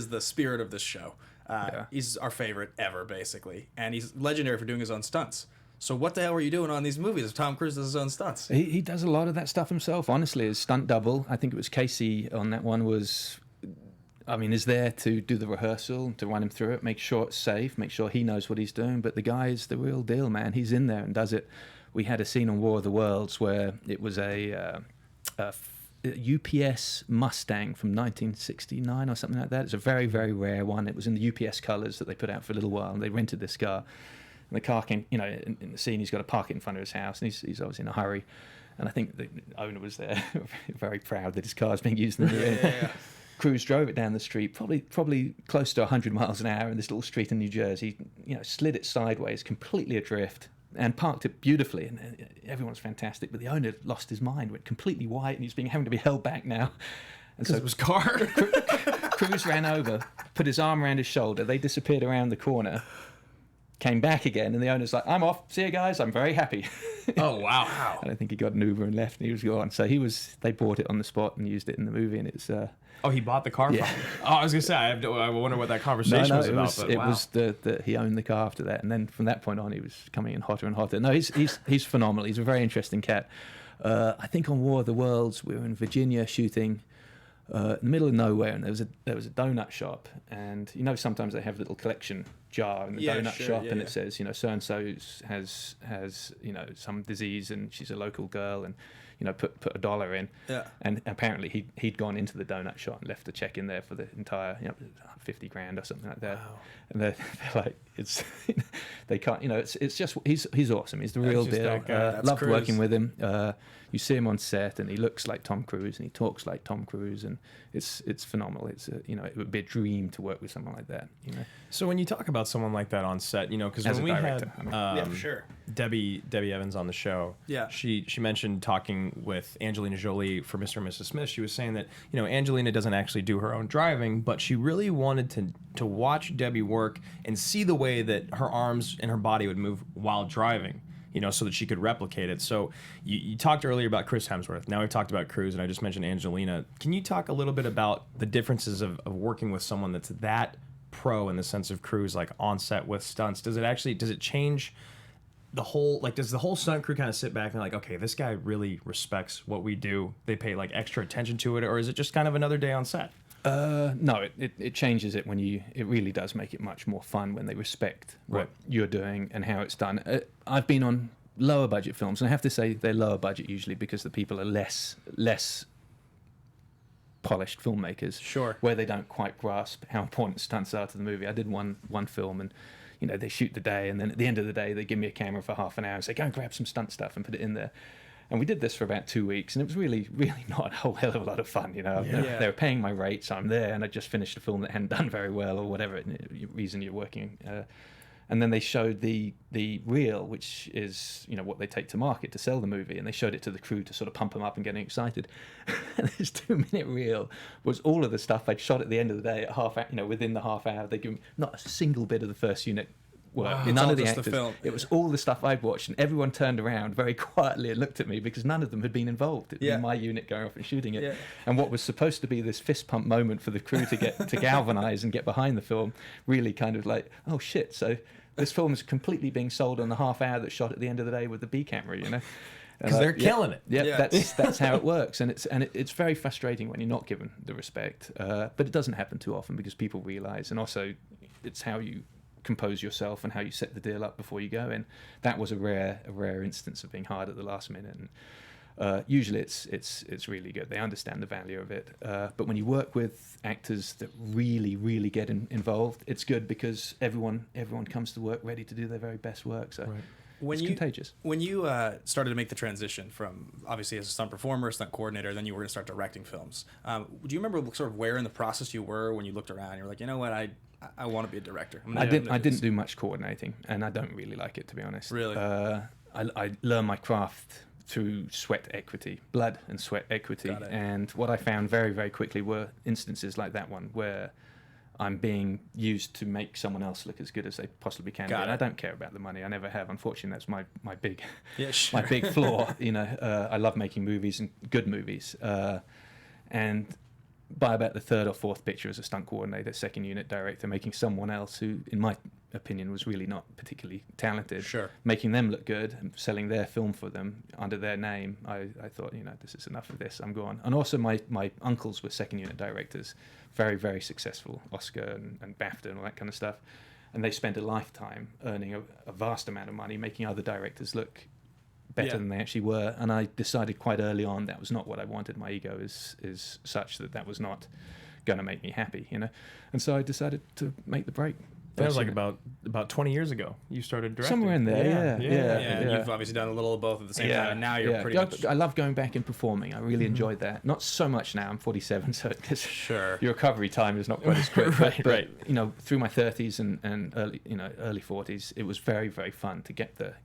[SPEAKER 1] the spirit of this show. He's our favorite ever, basically, and he's legendary for doing his own stunts. So what the hell were you doing on these movies if Tom Cruise does his own stunts?
[SPEAKER 4] He does a lot of that stuff himself. Honestly, his stunt double, I think it was Casey on that one, is there to do the rehearsal, to run him through it, make sure it's safe, make sure he knows what he's doing. But the guy is the real deal, man. He's in there and does it. We had a scene on War of the Worlds where it was a UPS Mustang from 1969 or something like that. It's a very, very rare one. It was in the UPS colours that they put out for a little while, and they rented this car. And the car came, in the scene, he's got to park it in front of his house, and he's obviously in a hurry. And I think the owner was there, very proud that his car's being used in the
[SPEAKER 1] Yeah.
[SPEAKER 4] Cruise drove it down the street, probably close to 100 miles an hour in this little street in New Jersey. Slid it sideways, completely adrift, and parked it beautifully. And everyone's fantastic, but the owner lost his mind, went completely white, and he's having to be held back now. And so
[SPEAKER 3] it was car.
[SPEAKER 4] Cruise ran over, put his arm around his shoulder. They disappeared around the corner. Came back again, and the owner's like, "I'm off. See you guys. I'm very happy."
[SPEAKER 3] Oh wow!
[SPEAKER 4] And I think he got an Uber and left, and he was gone. So they bought it on the spot and used it in the movie, and it's.
[SPEAKER 3] Oh, he bought the car.
[SPEAKER 4] Yeah.
[SPEAKER 3] From him. Oh, I was gonna say I wonder what that conversation was about.
[SPEAKER 4] It was the he owned the car after that, and then from that point on, he was coming in hotter and hotter. No, he's phenomenal. He's a very interesting cat. I think on War of the Worlds, we were in Virginia shooting. In the middle of nowhere, and there was a donut shop, and sometimes they have a little collection jar in the donut shop, and it says so and so has some disease, and she's a local girl, and put $1 in, and apparently he'd gone into the donut shop and left a check in there for the entire $50,000 or something like that.
[SPEAKER 1] Wow.
[SPEAKER 4] And they're like, it's they can't, it's just he's awesome. He's the real deal. Loved
[SPEAKER 1] Cruise.
[SPEAKER 4] working with him. You see him on set, and he looks like Tom Cruise, and he talks like Tom Cruise, and it's phenomenal. It's it would be a dream to work with someone like that.
[SPEAKER 3] So when you talk about someone like that on set, because when we
[SPEAKER 4] director,
[SPEAKER 3] had
[SPEAKER 1] for sure.
[SPEAKER 3] Debbie Evans on the show, she mentioned talking with Angelina Jolie for Mr. and Mrs. Smith. She was saying that Angelina doesn't actually do her own driving, but she really wanted to watch Debbie work and see the way that her arms and her body would move while driving. So that she could replicate it. So you talked earlier about Chris Hemsworth. Now we've talked about Cruise, and I just mentioned Angelina. Can you talk a little bit about the differences of working with someone that's that pro in the sense of Cruise, like on set with stunts? Does it change the whole, does the whole stunt crew kind of sit back and they're like, okay, this guy really respects what we do. They pay extra attention to it, or is it just kind of another day on set?
[SPEAKER 4] No, it changes it when it really does make it much more fun when they respect what you're doing and how it's done. I've been on lower budget films, and I have to say they're lower budget usually because the people are less polished filmmakers.
[SPEAKER 1] Sure.
[SPEAKER 4] Where they don't quite grasp how important stunts are to the movie. I did one film, and they shoot the day, and then at the end of the day they give me a camera for half an hour and say, go and grab some stunt stuff and put it in there. And we did this for about 2 weeks, and it was really, really not a whole hell of a lot of fun. They were paying my rate, so I'm there, and I just finished a film that hadn't done very well, or whatever reason you're working And then they showed the reel, which is, you know, what they take to market to sell the movie, and they showed it to the crew to sort of pump them up and get them excited. And this 2-minute reel was all of the stuff I'd shot at the end of the day at within the half hour. They give me not a single bit of the first unit work.
[SPEAKER 1] Wow.
[SPEAKER 4] None of the
[SPEAKER 1] Just the
[SPEAKER 4] actors.
[SPEAKER 1] film.
[SPEAKER 4] It was all the stuff I'd watched, and everyone turned around very quietly and looked at me because none of them had been involved in my unit going off and shooting it.
[SPEAKER 1] Yeah.
[SPEAKER 4] And what was supposed to be this fist pump moment for the crew to get to galvanize and get behind the film, really kind of like, oh shit, so this film is completely being sold on the half hour that's shot at the end of the day with the B camera, you know.
[SPEAKER 3] Because they're killing it.
[SPEAKER 4] Yeah, that's how it works, and it's very frustrating when you're not given the respect. But it doesn't happen too often because people realise, and also it's how you compose yourself and how you set the deal up before you go in. That was a rare instance of being hard at the last minute. And usually it's really good. They understand the value of it. But when you work with actors that really get involved, it's good because everyone comes to work ready to do their very best work. So. Right. It's contagious.
[SPEAKER 1] When you started to make the transition from obviously as a stunt performer, stunt coordinator, then you were going to start directing films. Do you remember sort of where in the process you were when you looked around? You were like, you know what, I want to be a director.
[SPEAKER 4] I didn't do much coordinating, and I don't really like it, to be honest.
[SPEAKER 1] Really?
[SPEAKER 4] I learned my craft through sweat equity, blood and sweat equity, and what I found very, very quickly were instances like that one where I'm being used to make someone else look as good as they possibly can. And I don't care about the money. I never have. Unfortunately, that's my big my big flaw. You know, I love making movies and good movies. And by about the third or fourth picture as a stunt coordinator, second unit director, making someone else who, in my opinion, was really not particularly talented, making them look good and selling their film for them under their name, I thought, you know, this is enough of this, I'm gone. And also my uncles were second unit directors, very, very successful, Oscar and BAFTA and all that kind of stuff. And they spent a lifetime earning a vast amount of money, making other directors look better than they actually were. And I decided quite early on that was not what I wanted. My ego is such that was not going to make me happy, you know. And so I decided to make the break.
[SPEAKER 3] That was like about 20 years ago. You started directing.
[SPEAKER 4] Somewhere in there, yeah.
[SPEAKER 1] You've obviously done a little of both at the same time, and now you're pretty much...
[SPEAKER 4] I love going back and performing. I really enjoyed that. Not so much now. I'm 47, so your recovery time is not quite as quick. But you know, through my 30s and early 40s, it was very, very fun to get the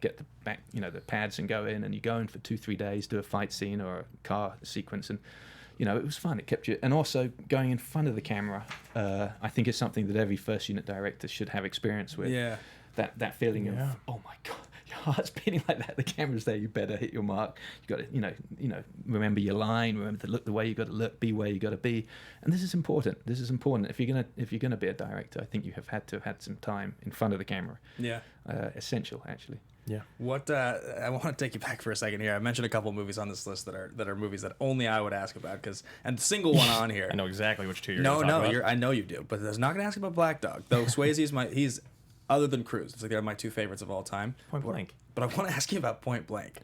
[SPEAKER 4] back, you know, the pads and go in, and you go in for 2-3 days, do a fight scene or a car sequence, and you know, it was fun. It kept you, and also going in front of the camera, I think is something that every first unit director should have experience with.
[SPEAKER 1] Yeah.
[SPEAKER 4] That feeling of, oh my God, your heart's beating like that. The camera's there. You better hit your mark. You got to, you know, remember your line. Remember to look the way you got to look. Be where you got to be. And this is important. This is important. If you're gonna be a director, I think you have had to have had some time in front of the camera. Yeah. Essential, actually.
[SPEAKER 3] Yeah.
[SPEAKER 1] What I want to take you back for a second here. I mentioned a couple movies on this list that are movies that only I would ask about and the single one on here.
[SPEAKER 3] I know exactly which two you're going to talk about.
[SPEAKER 1] I know you do, but I was not going to ask about Black Dog. Though Swayze's he's other than Cruise. It's like they're my two favorites of all time.
[SPEAKER 3] Point Blank.
[SPEAKER 1] But I want to ask you about Point Blank.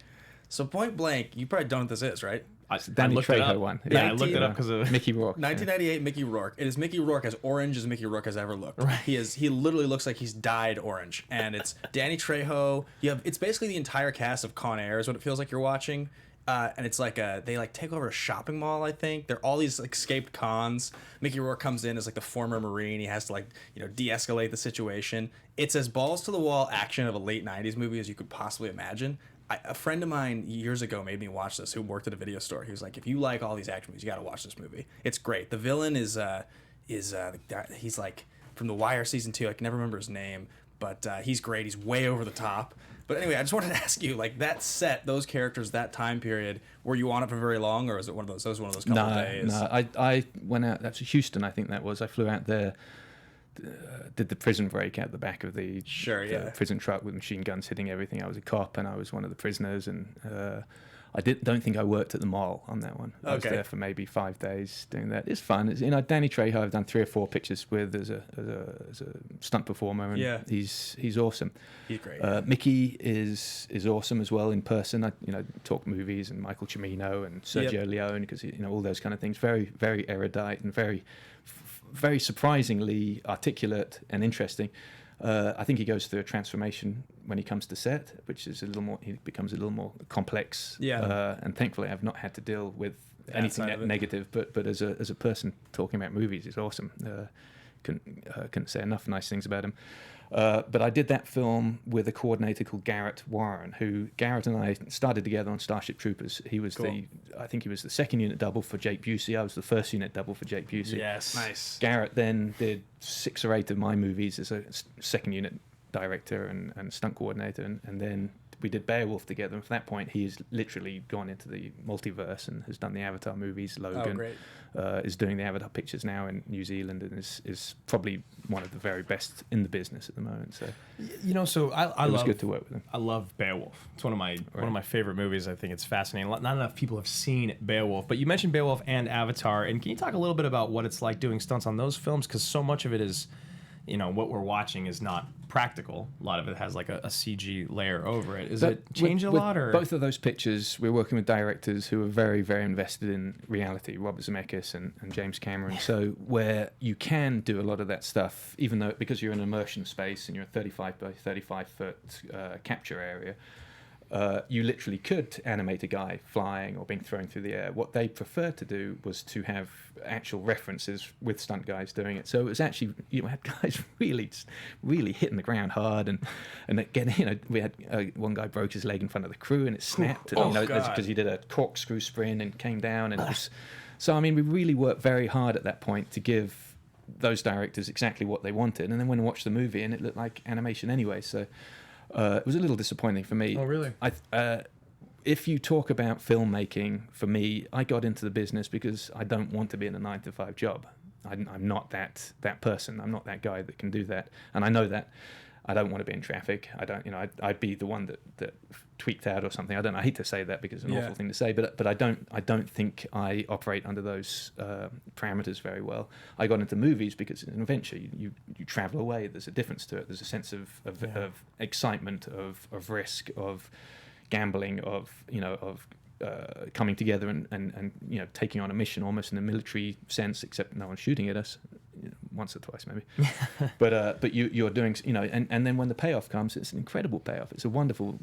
[SPEAKER 1] So Point Blank, you probably don't know what this is, right?
[SPEAKER 4] Danny Trejo one.
[SPEAKER 3] Yeah, I looked it up because of
[SPEAKER 4] Mickey Rourke.
[SPEAKER 1] 1998 Mickey Rourke. It is Mickey Rourke as orange as Mickey Rourke has ever looked. Right. He literally looks like he's dyed orange. And it's Danny Trejo. It's basically the entire cast of Con Air is what it feels like you're watching. And it's like they take over a shopping mall, I think. They're all these escaped cons. Mickey Rourke comes in as like the former Marine. He has to de-escalate the situation. It's as balls to the wall action of a late 90s movie as you could possibly imagine. A friend of mine years ago made me watch this, who worked at a video store. He was like, if you like all these action movies, you got to watch this movie. It's great. The villain is he's like from The Wire season 2. I can never remember his name, but he's great. He's way over the top. But anyway, I just wanted to ask you, like, that set, those characters, that time period, were you on it for very long, or was it one of those couple of days?
[SPEAKER 4] No, I went out. That's Houston, I think that was. I flew out there. Did the prison break out the back of the prison truck with machine guns hitting everything. I was a cop and I was one of the prisoners, and I don't think I worked at the mall on that one. I was there for maybe 5 days doing that. It's fun. It's, Danny Trejo I've done 3 or 4 pictures with as a stunt performer, and he's awesome.
[SPEAKER 1] He's great.
[SPEAKER 4] Mickey is awesome as well in person. I talk movies and Michael Cimino and Sergio Leone, because all those kind of things. Very, very erudite and very surprisingly articulate and interesting. I think he goes through a transformation when he comes to set, which is he becomes a little more complex. And thankfully I've not had to deal with anything negative, but as a person talking about movies is awesome. couldn't say enough nice things about him. But I did that film with a coordinator called Garrett Warren, who Garrett and I started together on Starship Troopers. He was I think he was the second unit double for Jake Busey. I was the first unit double for Jake Busey.
[SPEAKER 3] Yes.
[SPEAKER 1] Nice.
[SPEAKER 4] Garrett then did 6 or 8 of my movies as a second unit director and stunt coordinator, and then we did Beowulf together. And from that point, he's literally gone into the multiverse and has done the Avatar movies. Logan is doing the Avatar pictures now in New Zealand, and is probably one of the very best in the business at the moment. So,
[SPEAKER 3] so I
[SPEAKER 4] it was
[SPEAKER 3] love,
[SPEAKER 4] good to work with him.
[SPEAKER 3] I love Beowulf. It's one of my favorite movies. I think it's fascinating. Not enough people have seen Beowulf, but you mentioned Beowulf and Avatar, and can you talk a little bit about what it's like doing stunts on those films? Because so much of it is, what we're watching is not practical. A lot of it has like a CG layer over it. Is it change a lot? Or
[SPEAKER 4] both of those pictures, we're working with directors who are very, very invested in reality, Robert Zemeckis and James Cameron. So where you can do a lot of that stuff, even though because you're in an immersion space and you're a 35 by 35 foot capture area, you literally could animate a guy flying or being thrown through the air. What they preferred to do was to have actual references with stunt guys doing it. So it was actually, had guys really hitting the ground hard, and again, we had one guy broke his leg in front of the crew and it snapped, because he did a corkscrew sprint and came down, and it was. So I mean, we really worked very hard at that point to give those directors exactly what they wanted, and then when I watched the movie and it looked like animation anyway, so. It was a little disappointing for me.
[SPEAKER 3] Oh, really?
[SPEAKER 4] If you talk about filmmaking, for me, I got into the business because I don't want to be in a 9-to-5 job. I'm not that person. I'm not that guy that can do that, and I know that. I don't want to be in traffic. I don't. I'd be the one that tweaked out or something. I don't. I hate to say that because it's an awful thing to say, but I don't think I operate under those parameters very well. I got into movies because it's an adventure. You travel away. There's a difference to it. There's a sense of excitement, of risk, of gambling, of coming together and taking on a mission almost in a military sense, except no one's shooting at us. Once or twice maybe, but you're doing, and then when the payoff comes, it's an incredible payoff. It's a wonderful,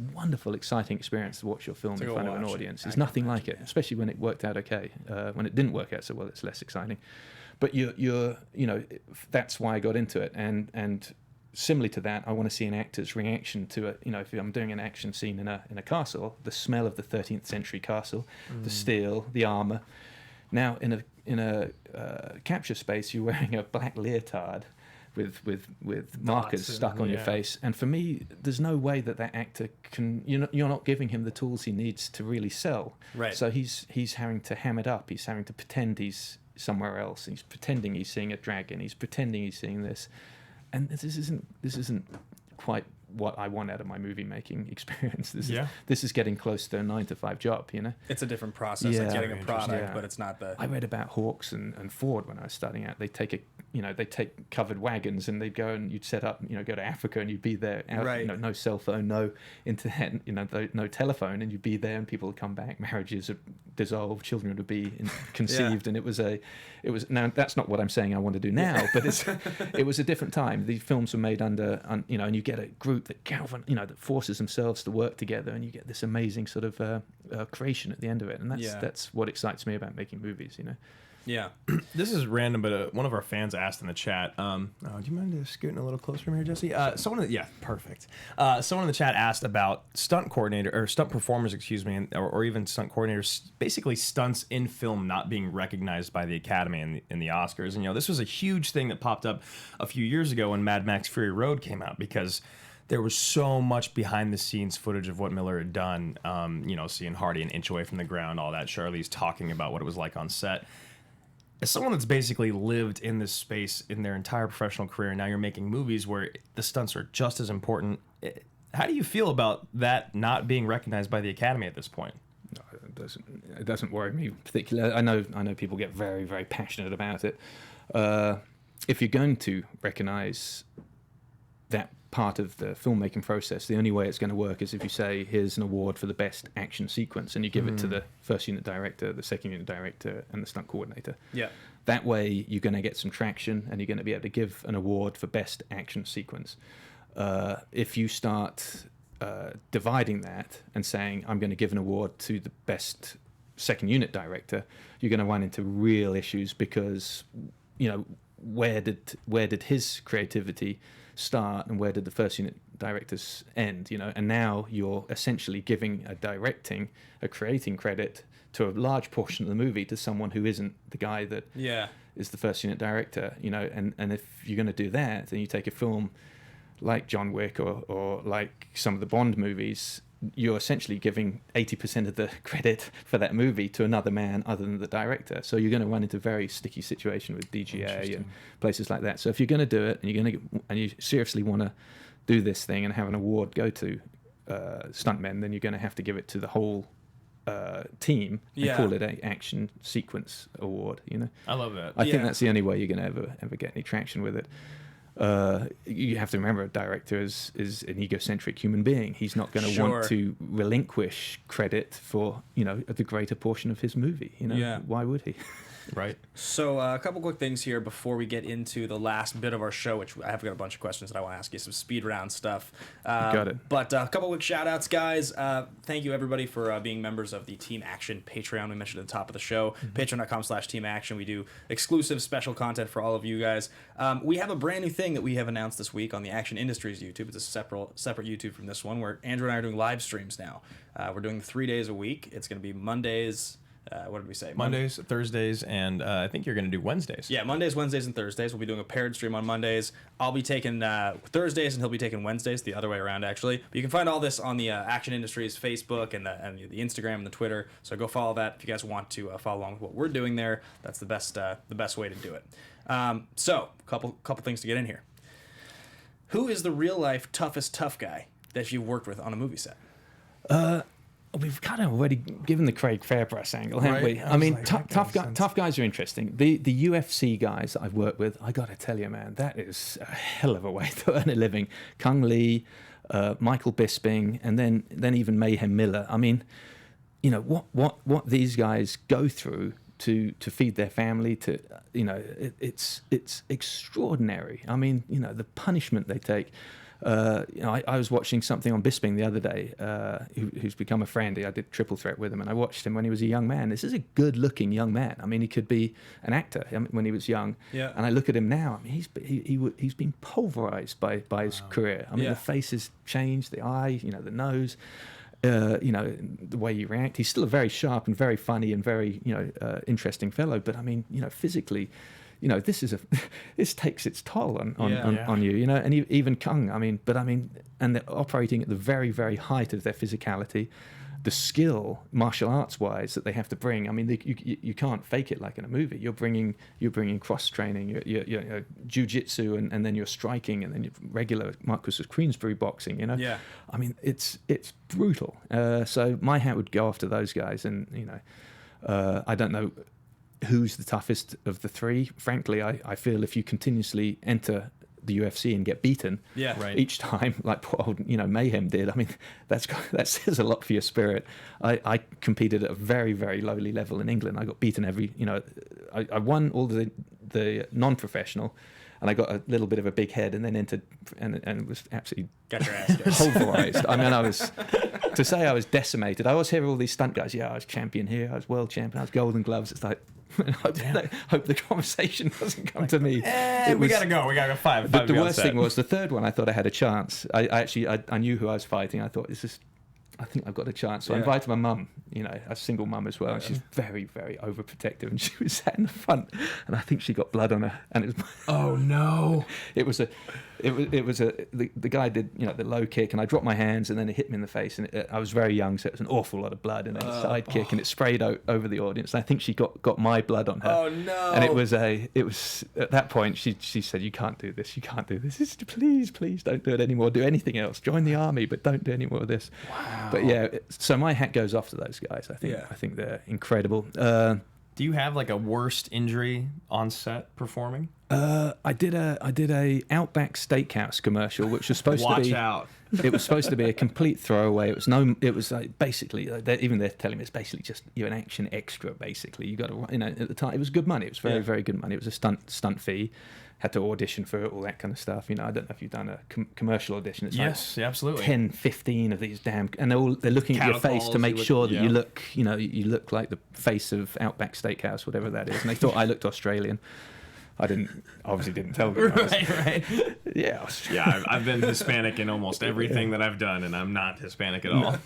[SPEAKER 4] exciting experience to watch your film in front of an audience. There's nothing like it, especially when it worked out okay. When it didn't work out so well, it's less exciting. But you're that's why I got into it, and similarly to that, I want to see an actor's reaction to it. If I'm doing an action scene in a castle, the smell of the 13th century castle, the steel, the armor. Now in a capture space, you're wearing a black leotard with markers stuck on your face, and for me, there's no way that actor can. You're not giving him the tools he needs to really sell.
[SPEAKER 1] Right.
[SPEAKER 4] So he's having to ham it up. He's having to pretend he's somewhere else. He's pretending he's seeing a dragon. He's pretending he's seeing this, and this isn't quite what I want out of my movie making experience. This is getting close to a 9-to-5 job.
[SPEAKER 1] It's a different process. It's getting a product, but it's not the.
[SPEAKER 4] I read about Hawks and Ford when I was starting out. They take covered wagons and they'd go and you'd set up, go to Africa and you'd be there.
[SPEAKER 1] Right.
[SPEAKER 4] No cell phone, no internet, no telephone, and you'd be there and people would come back. Marriages would dissolve, children would be conceived, and it was now that's not what I'm saying I want to do now, but it was a different time. These films were made under, and you get a group that forces themselves to work together, and you get this amazing sort of creation at the end of it, and that's what excites me about making movies.
[SPEAKER 1] Yeah.
[SPEAKER 3] This is random, but one of our fans asked in the chat. Do you mind scooting a little closer from here, Jesse? Perfect. Someone in the chat asked about stunt performers, or even stunt coordinators, basically stunts in film not being recognized by the Academy and the Oscars. And this was a huge thing that popped up a few years ago when Mad Max Fury Road came out, because there was so much behind the scenes footage of what Miller had done. Seeing Hardy an inch away from the ground, all that. Charlize talking about what it was like on set. As someone that's basically lived in this space in their entire professional career, and now you're making movies where the stunts are just as important. How do you feel about that not being recognized by the Academy at this point?
[SPEAKER 4] No, it doesn't worry me particularly. I know people get very, very passionate about it. If you're going to recognize that part of the filmmaking process, the only way it's going to work is if you say, here's an award for the best action sequence, and you give it to the first unit director, the second unit director, and the stunt coordinator.
[SPEAKER 1] Yeah.
[SPEAKER 4] That way you're going to get some traction, and you're going to be able to give an award for best action sequence. If you start dividing that and saying, I'm going to give an award to the best second unit director, you're going to run into real issues, because where did his creativity start and where did the first unit directors end, and now you're essentially giving a creating credit to a large portion of the movie to someone who isn't the guy that is the first unit director, and if you're going to do that, then you take a film like John Wick or like some of the Bond movies, you're essentially giving 80% of the credit for that movie to another man other than the director. So you're going to run into a very sticky situation with DGA and places like that. So if you're going to do it and you seriously want to do this thing and have an award go to stuntmen, then you're going to have to give it to the whole team and call it an action sequence award.
[SPEAKER 3] I love that.
[SPEAKER 4] I think that's the only way you're going to ever get any traction with it. You have to remember a director is an egocentric human being. He's not going to want to relinquish credit for the greater portion of his movie. Why would he?
[SPEAKER 3] Right.
[SPEAKER 1] So a couple quick things here before we get into the last bit of our show, which I have got a bunch of questions that I want to ask you, some speed round stuff.
[SPEAKER 4] Got it.
[SPEAKER 1] But a couple quick shout outs, guys. Thank you everybody for being members of the Team Action Patreon. We mentioned at the top of the show, patreon.com/Team Action. We do exclusive special content for all of you guys. We have a brand new thing that we have announced this week on the Action Industries YouTube. It's a separate YouTube from this one, where Andrew and I are doing live streams now. We're doing 3 days a week. It's going to be Mondays. What did we say?
[SPEAKER 3] Mondays, Thursdays, and I think you're going to do Wednesdays.
[SPEAKER 1] Yeah, Mondays, Wednesdays, and Thursdays. We'll be doing a paired stream on Mondays. I'll be taking Thursdays, and he'll be taking Wednesdays, the other way around, actually. But you can find all this on the Action Industries Facebook and the Instagram and the Twitter. So go follow that if you guys want to follow along with what we're doing there. That's the best way to do it. So, couple things to get in here. Who is the real life toughest tough guy that you've worked with on a movie set?
[SPEAKER 4] We've kind of already given the Craig Fairbrass angle, haven't we? I mean, tough guys are interesting. The UFC guys that I've worked with, I got to tell you, man, that is a hell of a way to earn a living. Kung Lee, Michael Bisping, and then even Mayhem Miller. I mean, what these guys go through to feed their family, it's extraordinary. I mean, the punishment they take. I was watching something on Bisping the other day, who's become a friend. I did Triple Threat with him, and I watched him when he was a young man. This is a good-looking young man. I mean, he could be an actor when he was young. Yeah. And I look at him now. I mean, he's been pulverized by his career. I mean, the face has changed, the eye, the nose. The way you react. He's still a very sharp and very funny and very interesting fellow. But I mean, physically. This takes its toll on you, and even Kung. And they're operating at the very, very height of their physicality, the skill, martial arts wise, that they have to bring. I mean, you can't fake it like in a movie. You're bringing cross training, you're jiu-jitsu, and then you're striking, and then you're regular Marcus Queensberry boxing. Yeah. I mean, it's brutal. So my hat would go off to those guys, and I don't know who's the toughest of the three. Frankly, I feel if you continuously enter the UFC and get beaten each time, like poor old Mayhem did, I mean, that says a lot for your spirit. I competed at a very, very lowly level in England. I got beaten I won all the non-professional, and I got a little bit of a big head, and then entered and was absolutely
[SPEAKER 1] got your ass
[SPEAKER 4] pulverized. I mean, to say I was decimated. I always hear all these stunt guys. Yeah, I was champion here. I was world champion. I was Golden Gloves. It's like, hope the conversation doesn't come to me.
[SPEAKER 3] We gotta go. We gotta go five.
[SPEAKER 4] The worst thing was the third one. I thought I had a chance. I knew who I was fighting. I thought, I think I've got a chance. So I invited my mum, a single mum as well. And she's very, very overprotective. And she was sat in the front, and I think she got blood on her. And it was,
[SPEAKER 3] oh no!
[SPEAKER 4] The guy did the low kick, and I dropped my hands, and then it hit me in the face. And I was very young, so it was an awful lot of blood. And then a side kick, and it sprayed over the audience. And I think she got my blood on her.
[SPEAKER 1] Oh no!
[SPEAKER 4] And it was at that point she said, "You can't do this. You can't do this. Please don't do it anymore. Do anything else. Join the army, but don't do any more of this."
[SPEAKER 3] Wow.
[SPEAKER 4] But yeah, so my hat goes off to those guys. I think they're incredible.
[SPEAKER 3] Do you have like a worst injury on set performing?
[SPEAKER 4] I did a Outback Steakhouse commercial, which was supposed to be.
[SPEAKER 3] Watch out.
[SPEAKER 4] It was supposed to be a complete throwaway. It was like basically even they're telling me it's basically just you're an action extra. Basically, you got to at the time it was good money. It was very very good money. It was a stunt fee. Had to audition for it, all that kind of stuff. I don't know if you've done a commercial audition. It's
[SPEAKER 3] yes,
[SPEAKER 4] like
[SPEAKER 3] absolutely.
[SPEAKER 4] 10, 15 of these damn, and they're looking at your face to make sure that you look like the face of Outback Steakhouse, whatever that is. And they thought I looked Australian. I obviously didn't tell you.
[SPEAKER 3] Right.
[SPEAKER 4] Yeah.
[SPEAKER 3] Yeah, I've been Hispanic in almost everything that I've done, and I'm not Hispanic at all.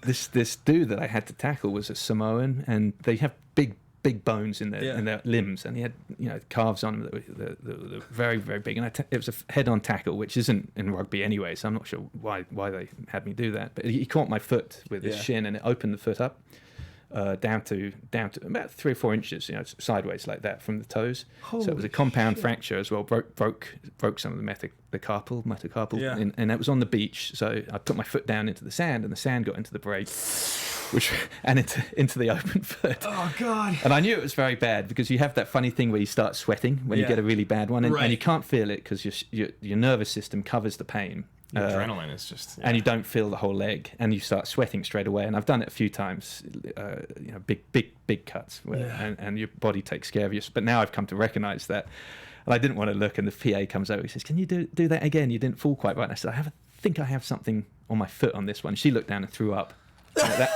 [SPEAKER 4] This dude that I had to tackle was a Samoan, and they have big bones in their limbs, and he had calves on him that were very, very big. And it was a head-on tackle, which isn't in rugby anyway, so I'm not sure why they had me do that. But he caught my foot with his shin, and it opened the foot up. Down to about 3 or 4 inches, sideways like that from the toes. So it was a compound fracture as well. Broke some of the metacarpal, and that was on the beach. So I put my foot down into the sand, and the sand got into the break, and into the open foot.
[SPEAKER 3] Oh God!
[SPEAKER 4] And I knew it was very bad because you have that funny thing where you start sweating when you get a really bad one, and you can't feel it because your nervous system covers the pain.
[SPEAKER 3] Adrenaline is just,
[SPEAKER 4] and you don't feel the whole leg, and you start sweating straight away. And I've done it a few times, big cuts, and your body takes care of you. But now I've come to recognise that, and I didn't want to look. And the PA comes over, he says, "Can you do that again? You didn't fall quite right." And I said, "I think I have something on my foot on this one." She looked down and threw up. At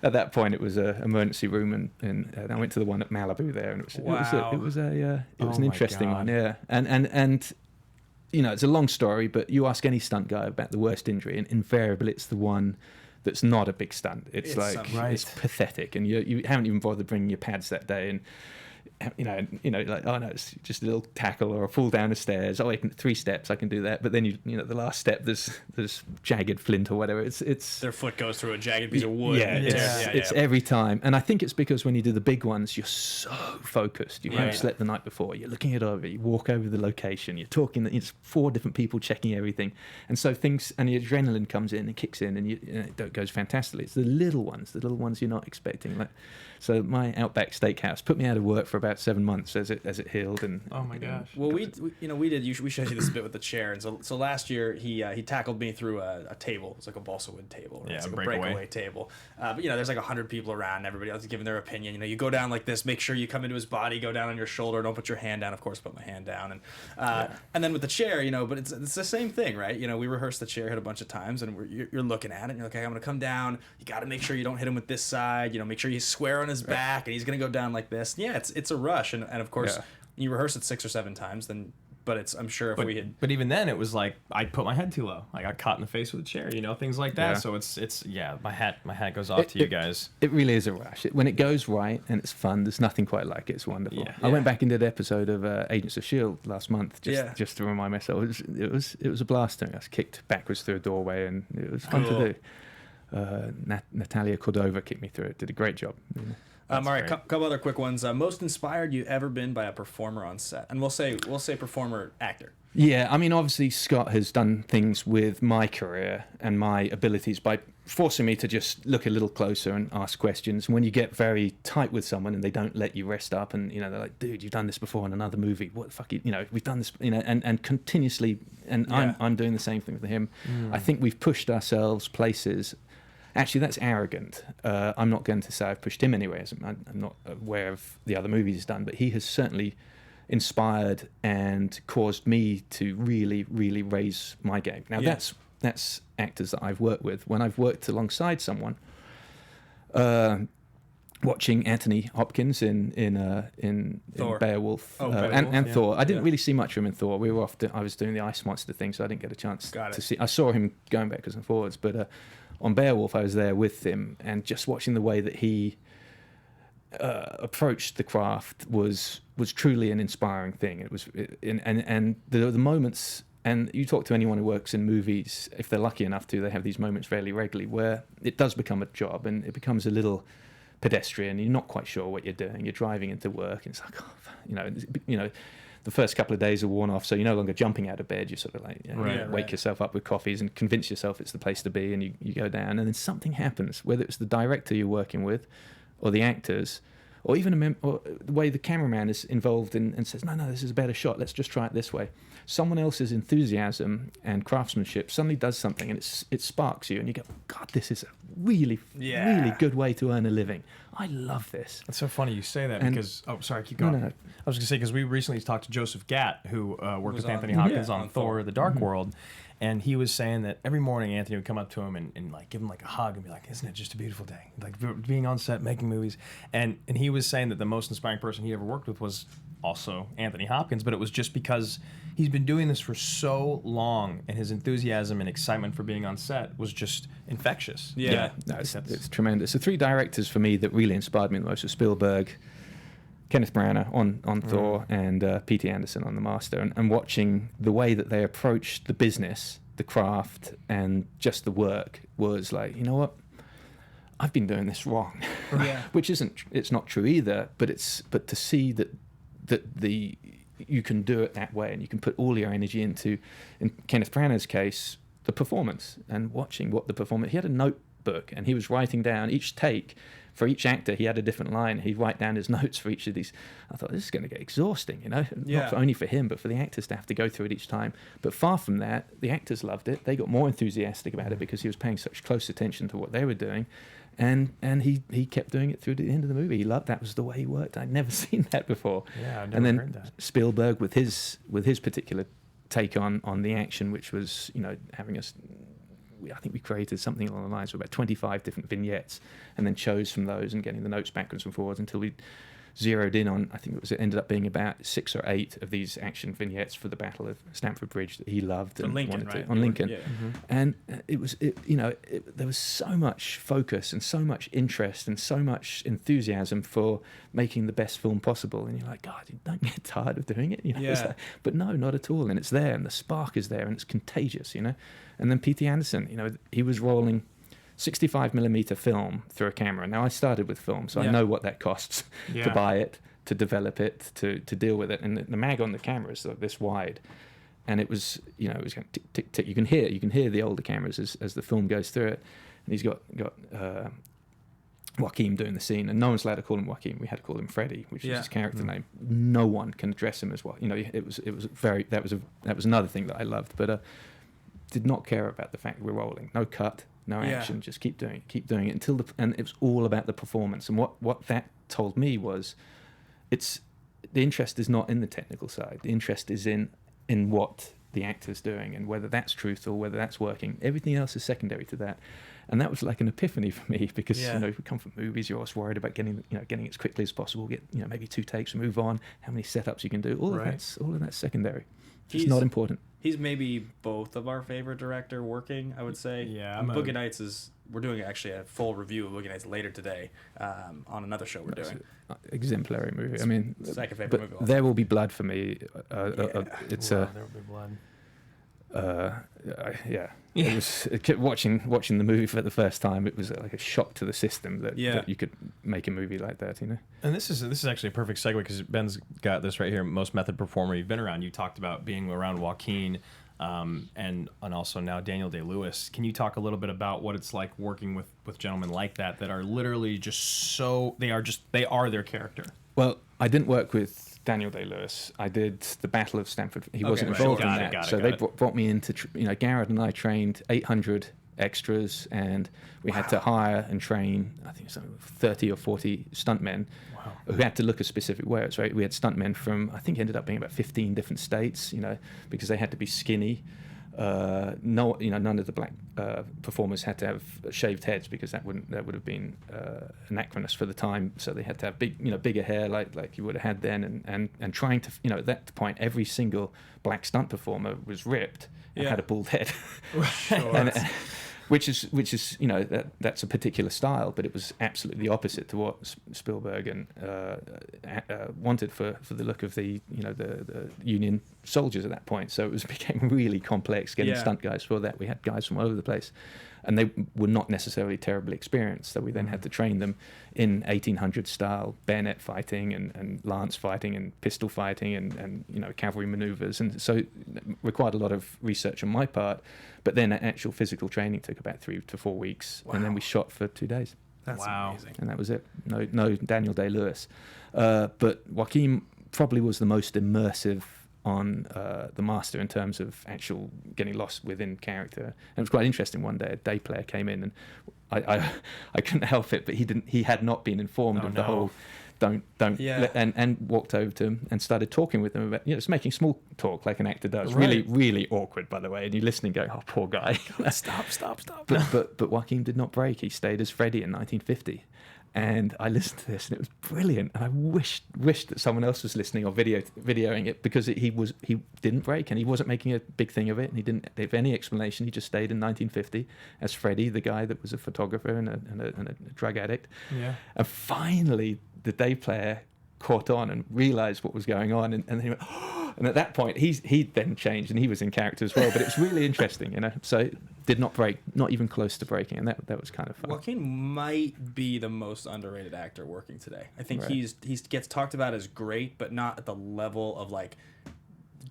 [SPEAKER 4] that point, it was an emergency room, and I went to the one at Malibu there, and it was an interesting one, and. It's a long story, but you ask any stunt guy about the worst injury, and invariably it's the one that's not a big stunt. It's it's pathetic, and you haven't even bothered bringing your pads that day, and like, oh no, it's just a little tackle or a fall down the stairs. Oh, 3 steps, I can do that. But then the last step, there's jagged flint or whatever. It's
[SPEAKER 1] their foot goes through a jagged piece of wood.
[SPEAKER 4] It's every time. And I think it's because when you do the big ones, you're so focused. You haven't slept the night before. You're looking it over. You walk over the location. You're talking. It's 4 different people checking everything, and so things and the adrenaline comes in and kicks in, and it goes fantastically. It's the little ones you're not expecting. So my Outback Steakhouse put me out of work for about 7 months as it healed. And
[SPEAKER 3] oh my gosh.
[SPEAKER 1] Well, we showed you this bit with the chair, and so last year he tackled me through a table. It's like a balsa wood table. It's like a breakaway table. But there's like 100 people around, and everybody else is giving their opinion. You go down like this, make sure you come into his body, go down on your shoulder, don't put your hand down. Of course, put my hand down, and then with the chair, but it's the same thing, right? We rehearsed the chair hit a bunch of times, and you're looking at it, and you're like, okay, I'm gonna come down. You got to make sure you don't hit him with this side. Make sure you square on his back, and he's gonna go down like this. Yeah, it's a rush, and of course you rehearse it 6 or 7 times, then. But I'm sure if we had.
[SPEAKER 3] But even then, it was like I put my head too low. I got caught in the face with a chair, things like that.
[SPEAKER 4] Yeah.
[SPEAKER 3] So it's my hat goes off to you guys.
[SPEAKER 4] It really is a rush. When it goes right and it's fun, there's nothing quite like it. It's wonderful. Yeah. I went back and did an episode of Agents of S.H.I.E.L.D. last month just to remind myself. It was a blast. I was kicked backwards through a doorway, and it was fun to do. Natalia Cordova kicked me through it. Did a great job.
[SPEAKER 1] Maria, a couple other quick ones. Most inspired you've ever been by a performer on set, and we'll say performer actor.
[SPEAKER 4] Yeah, I mean, obviously Scott has done things with my career and my abilities by forcing me to just look a little closer and ask questions. When you get very tight with someone and they don't let you rest up, and they're like, "Dude, you've done this before in another movie. What the fuck? We've done this, and continuously." And I'm doing the same thing with him. I think we've pushed ourselves places. Actually, that's arrogant. I'm not going to say I've pushed him anywhere. I'm not aware of the other movies he's done, but he has certainly inspired and caused me to really, really raise my game. Now, that's actors that I've worked with. When I've worked alongside someone, watching Anthony Hopkins in Beowulf, and Thor. I didn't really see much of him in Thor. I was doing the ice monster thing, so I didn't get a chance to see. I saw him going backwards and forwards, but on Beowulf, I was there with him, and just watching the way that he approached the craft was truly an inspiring thing. It was, and the moments. And you talk to anyone who works in movies, if they're lucky enough to, they have these moments fairly regularly where it does become a job and it becomes a little pedestrian. You're not quite sure what you're doing. You're driving into work, and it's like, the first couple of days are worn off, so you're no longer jumping out of bed. You're sort of like, wake yourself up with coffees and convince yourself it's the place to be, and you go down, and then something happens, whether it's the director you're working with, or the actors, or even or the way the cameraman is involved and says, no, this is a better shot. Let's just try it this way. Someone else's enthusiasm and craftsmanship suddenly does something, and it sparks you, and you go, God, this is a really, really good way to earn a living. I love this.
[SPEAKER 3] It's so funny you say that
[SPEAKER 4] And-
[SPEAKER 3] because sorry, keep going.
[SPEAKER 4] No.
[SPEAKER 3] I was gonna say because we recently talked to Joseph Gatt, who worked with
[SPEAKER 1] on-
[SPEAKER 3] Anthony Hopkins
[SPEAKER 1] yeah,
[SPEAKER 3] on
[SPEAKER 1] on
[SPEAKER 3] Thor:
[SPEAKER 1] Thor.
[SPEAKER 3] The Dark World, and he was saying that every morning Anthony would come up to him and like give him like a hug and be like, "Isn't it just a beautiful day?" Like being on set making movies, and he was saying that the most inspiring person he ever worked with was also Anthony Hopkins, but it was just because he's been doing this for so long, and his enthusiasm and excitement for being on set was just infectious.
[SPEAKER 1] Yeah.
[SPEAKER 4] No, it's tremendous. The three directors for me that really inspired me the most were Spielberg, Kenneth Branagh on Thor, and P.T. Anderson on The Master. And watching the way that they approached the business, the craft, and just the work was like, you know what? I've been doing this wrong.
[SPEAKER 1] Yeah.
[SPEAKER 4] Which it's not true either, but to see that you can do it that way, and you can put all your energy into, in Kenneth Branagh's case, the performance, and watching what the performance. He had a notebook, and he was writing down each take. For each actor, he had a different line. He'd write down his notes for each of these. I thought, this is going to get exhausting, you know?
[SPEAKER 1] Yeah.
[SPEAKER 4] Not only for him, but for the actors to have to go through it each time. But far from that, the actors loved it. They got more enthusiastic about it because he was paying such close attention to what they were doing. And he kept doing it through to the end of the movie. He loved that was the way he worked. I'd never seen that before.
[SPEAKER 3] Yeah, I've
[SPEAKER 4] and
[SPEAKER 3] never
[SPEAKER 4] then
[SPEAKER 3] heard that.
[SPEAKER 4] Spielberg with his particular take on the action, which was, you know, having us. I think we created something along the lines of about 25 different vignettes, and then chose from those and getting the notes backwards and forwards until we zeroed in on. I think it ended up being about 6 or 8 of these action vignettes for the Battle of Stamford Bridge that he loved and
[SPEAKER 1] Lincoln,
[SPEAKER 4] wanted
[SPEAKER 1] right?
[SPEAKER 4] to on Lincoln.
[SPEAKER 1] Yeah.
[SPEAKER 4] And there was so much focus and so much interest and so much enthusiasm for making the best film possible. And you're like, God, you don't get tired of doing it. You know? It's
[SPEAKER 1] Yeah.
[SPEAKER 4] like, but no, not at all. And it's there, and the spark is there, and it's contagious, you know. And then P.T. Anderson, you know, he was rolling 65mm film through a camera. Now, I started with film, so I know what that costs to buy it, to develop it, to deal with it. And the mag on the camera is like this wide. And it was, you know, it was going tick, tick, tick. You can hear the older cameras as the film goes through it. And he's got Joaquin doing the scene, and no one's allowed to call him Joaquin. We had to call him Freddie, which is his character name. No one can address him as well. You know, it was very that was another thing that I loved, but did not care about the fact that we're rolling. No cut, no action, just keep doing it until and it was all about the performance. And what that told me was, the interest is not in the technical side. The interest is in what the actor's doing and whether that's truthful, whether that's working. Everything else is secondary to that. And that was like an epiphany for me because you know, if we come from movies, you're always worried about getting it as quickly as possible. Get maybe 2 takes, move on. How many setups you can do? All of that's secondary. It's not important.
[SPEAKER 1] He's maybe both of our favorite director working, I would say.
[SPEAKER 3] Yeah,
[SPEAKER 1] Boogie Nights we're doing actually a full review of Boogie Nights later today on another show we're doing.
[SPEAKER 4] Exemplary movie. I mean,
[SPEAKER 1] second favorite
[SPEAKER 4] but
[SPEAKER 1] movie of all
[SPEAKER 4] There Will Be Blood for me. It's
[SPEAKER 3] There will be blood.
[SPEAKER 4] It was watching the movie for the first time. It was like a shock to the system that you could make a movie like that, you know.
[SPEAKER 3] And this is actually a perfect segue because Ben's got this right here. Most method performer you've been around. You talked about being around Joaquin, and also now Daniel Day-Lewis. Can you talk a little bit about what it's like working with gentlemen like that are literally just so they are their character?
[SPEAKER 4] Well, I didn't work with Daniel Day-Lewis. I did the Battle of Stamford. He wasn't involved in that. So they brought me in to, Garrett and I trained 800 extras, and we had to hire and train, I think, 30 or 40 stuntmen who had to look a specific way. It's right. We had stuntmen from, I think, ended up being about 15 different states, because they had to be skinny. None of the black performers had to have shaved heads because that would have been anachronous for the time. So they had to have bigger hair like you would have had then, and trying to at that point every single black stunt performer was ripped and had a bald head, which is that's a particular style, but it was absolutely the opposite to what Spielberg and wanted for the look of the Union soldiers at that point. So it became really complex getting stunt guys for that. We had guys from all over the place, and they were not necessarily terribly experienced. So we then had to train them in 1800 style bayonet fighting and lance fighting and pistol fighting and cavalry maneuvers, and so it required a lot of research on my part. But then actual physical training took about 3 to 4 weeks, and then we shot for 2 days.
[SPEAKER 1] That's amazing.
[SPEAKER 4] And that was it. No Daniel Day-Lewis, but Joaquin probably was the most immersive the Master in terms of actual getting lost within character. And it was quite interesting. One day, a day player came in, and I couldn't help it, but he had not been informed of the whole don't
[SPEAKER 1] Yeah.
[SPEAKER 4] and walked over to him and started talking with him about, just making small talk like an actor does.
[SPEAKER 3] Right.
[SPEAKER 4] Really, really awkward, by the way. And you're listening, going, "Oh, poor guy."
[SPEAKER 3] Stop.
[SPEAKER 4] But Joaquin did not break. He stayed as Freddy in 1950. And I listened to this, and it was brilliant. And I wished that someone else was listening or videoing it, because he didn't break, and he wasn't making a big thing of it. And he didn't give any explanation. He just stayed in 1950 as Freddy, the guy that was a photographer and a drug addict.
[SPEAKER 3] Yeah.
[SPEAKER 4] And finally, the day player caught on and realized what was going on, and then he went, "Oh!" And at that point, he then changed, and he was in character as well. But it was really interesting, So it did not break, not even close to breaking, and that was kind of fun.
[SPEAKER 1] Joaquin might be the most underrated actor working today. I think
[SPEAKER 4] Right.
[SPEAKER 1] he gets talked about as great, but not at the level of like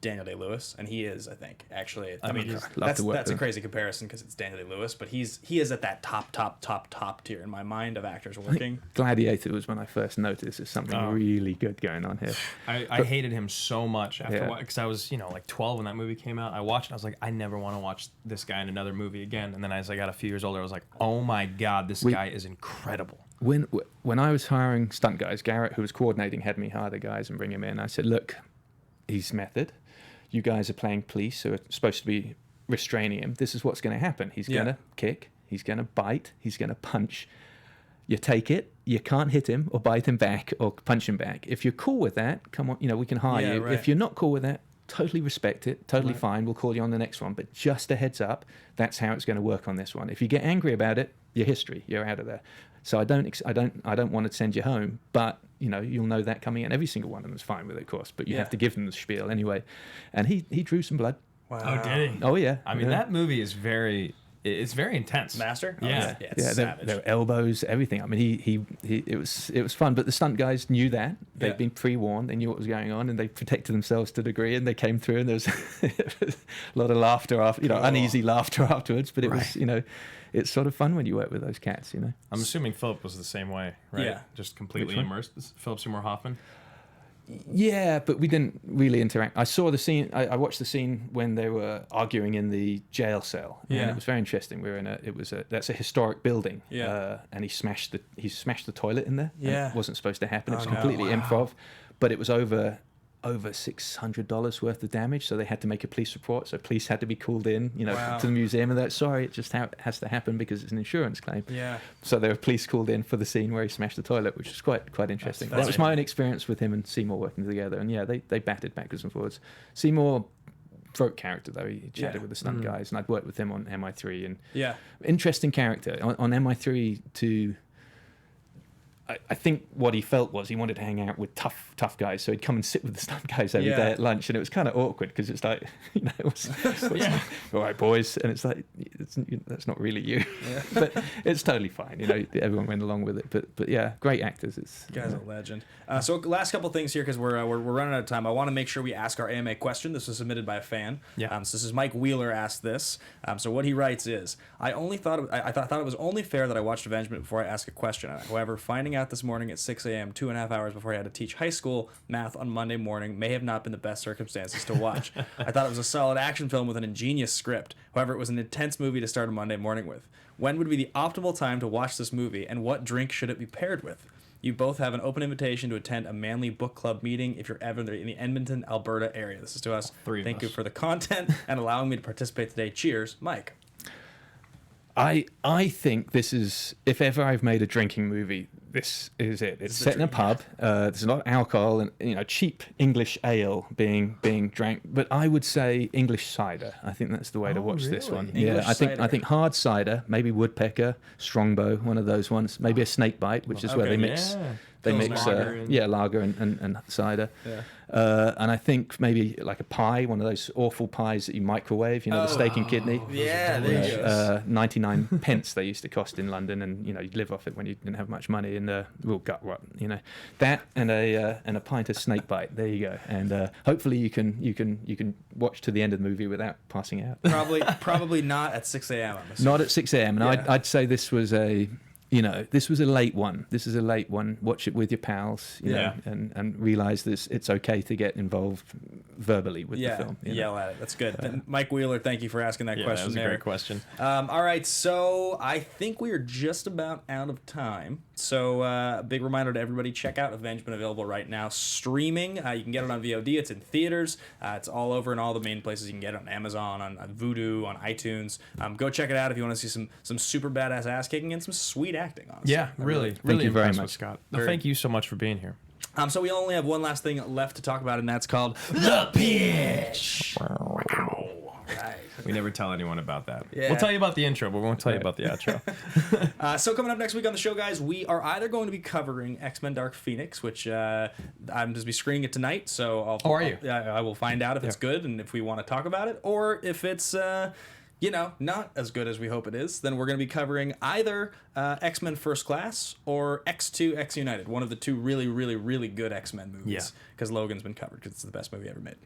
[SPEAKER 1] Daniel Day-Lewis, and he is, I think, actually. I mean,
[SPEAKER 4] love to work
[SPEAKER 1] that's a
[SPEAKER 4] with him.
[SPEAKER 1] crazy comparison because it's Daniel Day-Lewis, but he is at that top tier in my mind of actors working.
[SPEAKER 4] Gladiator was when I first noticed there's something really good going on here.
[SPEAKER 3] I hated him so much after
[SPEAKER 4] Yeah.
[SPEAKER 3] because I was like 12 when that movie came out. I watched it. I was like, I never want to watch this guy in another movie again. And then as I got a few years older, I was like, oh my god, this guy is incredible.
[SPEAKER 4] When I was hiring stunt guys, Garrett, who was coordinating, had me hire the guys and bring him in. I said, "Look, he's method. You guys are playing police, who are supposed to be restraining him. This is what's going to happen. He's going to kick. He's going to bite. He's going to punch. You take it. You can't hit him or bite him back or punch him back. If you're cool with that, come on, we can hire you.
[SPEAKER 1] Right.
[SPEAKER 4] If you're not cool with that, totally respect it. Totally fine. We'll call you on the next one. But just a heads up, that's how it's going to work on this one. If you get angry about it, you're history. You're out of there. So I don't want to send you home, but you'll know that coming in. Every single one of them is fine with it, of course, but you have to give them the spiel anyway. And he drew some blood.
[SPEAKER 1] Wow.
[SPEAKER 3] Oh, did he?
[SPEAKER 4] Oh yeah.
[SPEAKER 3] I mean, that movie is very intense.
[SPEAKER 1] Master?
[SPEAKER 3] Yeah.
[SPEAKER 1] It's savage.
[SPEAKER 4] There were elbows, everything. I mean, it was fun, but the stunt guys knew that. They'd been pre-warned. They knew what was going on, and they protected themselves to a degree. And they came through, and there was a lot of laughter after, uneasy laughter afterwards. But it was, it's sort of fun when you work with those cats,
[SPEAKER 3] I'm assuming Philip was the same way, right?
[SPEAKER 1] Yeah.
[SPEAKER 3] Just completely
[SPEAKER 4] Which one?
[SPEAKER 3] immersed. Philip Seymour Hoffman.
[SPEAKER 4] Yeah, but we didn't really interact. I saw the scene. I watched the scene when they were arguing in the jail cell.
[SPEAKER 1] Yeah.
[SPEAKER 4] And it was very interesting. We were that's a historic building.
[SPEAKER 1] Yeah.
[SPEAKER 4] And he smashed the toilet in there. and
[SPEAKER 1] Yeah.
[SPEAKER 4] it wasn't supposed to happen. It was
[SPEAKER 1] Oh, no.
[SPEAKER 4] completely
[SPEAKER 1] Wow.
[SPEAKER 4] improv, but it was over $600 worth of damage, so they had to make a police report. So police had to be called in,
[SPEAKER 1] Wow.
[SPEAKER 4] to the museum, and that's sorry, it's just how it has to happen because it's an insurance claim.
[SPEAKER 1] Yeah.
[SPEAKER 4] So there were police called in for the scene where he smashed the toilet, which was quite interesting.
[SPEAKER 1] That's
[SPEAKER 4] That was my own experience with him and Seymour working together, and they batted backwards and forwards. Seymour broke character though. He chatted with the stunt guys, and I'd worked with him on MI3, and interesting character on MI3 to. I think what he felt was he wanted to hang out with tough guys, so he'd come and sit with the stunt guys every day at lunch, and it was kind of awkward because it's like, all right, boys, and it's like that's not really you, but it's totally fine. Everyone went along with it, but yeah, great actors. It's
[SPEAKER 1] Guy's a legend. So last couple things here because we're running out of time. I want to make sure we ask our AMA question. This was submitted by a fan.
[SPEAKER 3] Yeah.
[SPEAKER 1] So this is Mike Wheeler asked this. So what he writes is, I thought it was only fair that I watched Avengement before I ask a question. However, finding out this morning at 6 a.m., 2.5 hours before I had to teach high school math on Monday morning may have not been the best circumstances to watch. I thought it was a solid action film with an ingenious script. However, it was an intense movie to start a Monday morning with. When would be the optimal time to watch this movie, and what drink should it be paired with? You both have an open invitation to attend a Manly Book Club meeting if you're ever in the Edmonton, Alberta area. This is to us. Thank you for the content and allowing me to participate today. Cheers, Mike.
[SPEAKER 4] I think this is, if ever I've made a drinking movie, this is it. It's set in a pub. There's a lot of alcohol and cheap English ale being drank. But I would say English cider. I think that's the way to watch this one.
[SPEAKER 1] English
[SPEAKER 4] I
[SPEAKER 1] cider.
[SPEAKER 4] think hard cider, maybe Woodpecker, Strongbow, one of those ones. Maybe a snake bite, which is where they mix.
[SPEAKER 3] Yeah.
[SPEAKER 4] They
[SPEAKER 3] Pilsner.
[SPEAKER 4] mix
[SPEAKER 3] Lager
[SPEAKER 4] lager and cider.
[SPEAKER 1] Yeah.
[SPEAKER 4] And I think maybe like a pie, one of those awful pies that you microwave, the steak and kidney.
[SPEAKER 1] Yeah, there you go.
[SPEAKER 4] 99 pence they used to cost in London, and you'd live off it when you didn't have much money, and real gut rot, that and a pint of snake bite. There you go, and hopefully you can watch to the end of the movie without passing out.
[SPEAKER 1] Probably not at 6 a.m.
[SPEAKER 4] Not at 6 a.m. And
[SPEAKER 1] Yeah.
[SPEAKER 4] I'd say this was a this was a late one. This is a late one. Watch it with your pals, you know, and realize this. It's okay to get involved verbally with the film.
[SPEAKER 1] Yell at it. That's good. Mike Wheeler, thank you for asking that question.
[SPEAKER 3] That was a great question.
[SPEAKER 1] All right, so I think we are just about out of time. So big reminder to everybody, check out Avengement, available right now, streaming. You can get it on VOD. It's in theaters. It's all over in all the main places. You can get it on Amazon, on Vudu, on iTunes. Go check it out if you want to see some super badass ass kicking and some sweet acting, honestly.
[SPEAKER 3] Yeah, really
[SPEAKER 4] Thank you very
[SPEAKER 3] impressed
[SPEAKER 4] much,
[SPEAKER 3] with Scott. Thank you so much for being here.
[SPEAKER 1] So we only have one last thing left to talk about, and that's called The Pitch. Right.
[SPEAKER 3] We never tell anyone about that.
[SPEAKER 1] Yeah.
[SPEAKER 3] We'll tell you about the intro, but we won't tell you about the outro.
[SPEAKER 1] So coming up next week on the show, guys, we are either going to be covering X-Men Dark Phoenix, which I'm just be screening it tonight, so
[SPEAKER 3] are you?
[SPEAKER 1] I will find out if it's good and if we want to talk about it, or if it's not as good as we hope it is. Then we're going to be covering either X-Men First Class or X2 X United, one of the two really, really, really good X-Men movies. Because Logan's been covered, because it's the best movie ever made.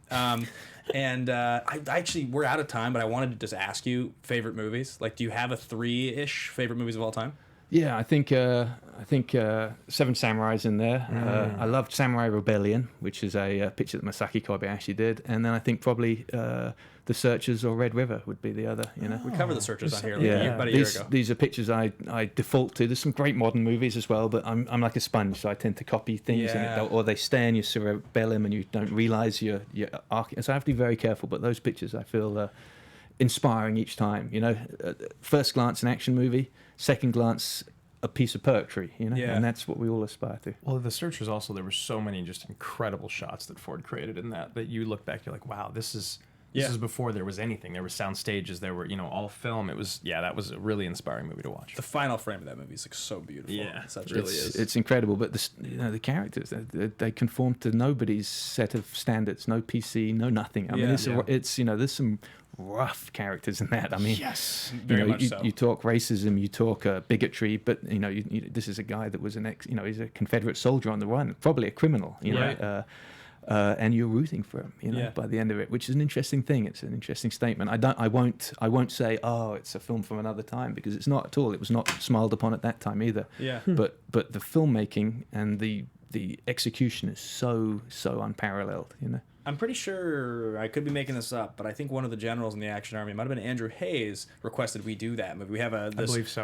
[SPEAKER 1] And I actually, we're out of time, but I wanted to just ask you favorite movies. Like, do you have a 3-ish favorite movies of all time?
[SPEAKER 4] Yeah, I think Seven Samurai's in there. I loved Samurai Rebellion, which is a picture that Masaki Kobayashi did, and then I think probably The Searchers or Red River would be the other.
[SPEAKER 1] We covered The Searchers on here about a
[SPEAKER 4] these,
[SPEAKER 1] year ago.
[SPEAKER 4] These are pictures I default to. There's some great modern movies as well, but I'm like a sponge, so I tend to copy things, or they stay in your cerebellum and you don't realize your arc. So I have to be very careful. But those pictures I feel inspiring each time. First glance an action movie. Second glance, a piece of poetry, and that's what we all aspire to.
[SPEAKER 3] Well, The Searchers also, there were so many just incredible shots that Ford created in that you look back, you're like, wow, this is before there was anything. There were sound stages, there were, all film. It was, that was a really inspiring movie to watch.
[SPEAKER 1] The final frame of that movie is like so beautiful.
[SPEAKER 3] Yeah,
[SPEAKER 1] it really is.
[SPEAKER 4] It's incredible, but the characters, they conform to nobody's set of standards, no PC, no nothing. I mean, it's there's some rough characters in that. I mean,
[SPEAKER 1] yes, very much so.
[SPEAKER 4] You talk racism, you talk bigotry, but this is a guy that was he's a Confederate soldier on the run, probably a criminal, and you're rooting for him, by the end of it, which is an interesting thing. It's an interesting statement. I won't say, oh, it's a film from another time, because it's not at all. It was not smiled upon at that time either.
[SPEAKER 1] Yeah.
[SPEAKER 4] But the filmmaking and the execution is so unparalleled.
[SPEAKER 1] I'm pretty sure, I could be making this up, but I think one of the generals in the Action Army, it might have been Andrew Hayes, requested we do that movie. We have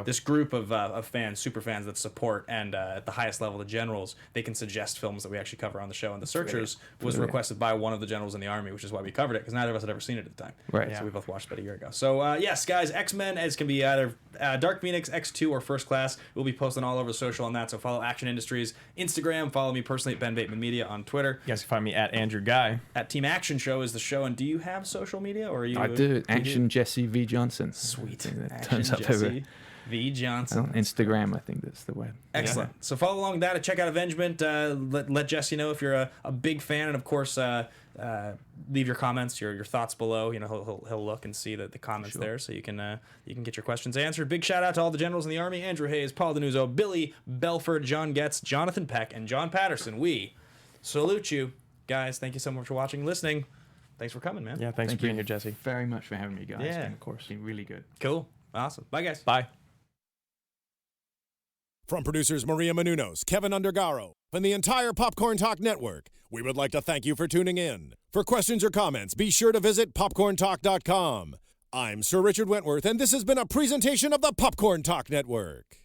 [SPEAKER 1] this group of fans, super fans that support, and at the highest level, the generals, they can suggest films that we actually cover on the show. And The Searchers was requested by one of the generals in the Army, which is why we covered it, because neither of us had ever seen it at the time.
[SPEAKER 4] Right. Yeah.
[SPEAKER 1] So we both watched it a year ago. So yes, guys, X-Men, as can be either Dark Phoenix, X2, or First Class. We'll be posting all over social on that, so follow Action Industries Instagram, follow me personally at Ben Bateman Media on Twitter.
[SPEAKER 3] You guys can find me at Andrew Ghai.
[SPEAKER 1] At Team Action Show is the show, and do you have social media, or are you?
[SPEAKER 4] I do. Action Jesse V Johnson.
[SPEAKER 1] Sweet.
[SPEAKER 4] Action
[SPEAKER 1] Jesse V Johnson.
[SPEAKER 4] On Instagram, I think that's the way.
[SPEAKER 1] Excellent. Yeah. So follow along that and check out Avengement. Let Jesse know if you're a big fan, and of course, leave your comments, your thoughts below. He'll look and see the comments there, so you can get your questions answered. Big shout out to all the generals in the Army: Andrew Hayes, Paul Denuzzo, Billy Belford, John Getz, Jonathan Peck, and John Patterson. We salute you. Guys, thank you so much for watching and listening. Thanks for coming, man.
[SPEAKER 3] Yeah, thanks for being here, Jesse.
[SPEAKER 4] Very much for having me, guys.
[SPEAKER 1] Yeah,
[SPEAKER 4] of course. It's been really good.
[SPEAKER 1] Cool. Awesome. Bye, guys.
[SPEAKER 3] Bye.
[SPEAKER 2] From producers Maria Menounos, Kevin Undergaro, and the entire Popcorn Talk Network, we would like to thank you for tuning in. For questions or comments, be sure to visit popcorntalk.com. I'm Sir Richard Wentworth, and this has been a presentation of the Popcorn Talk Network.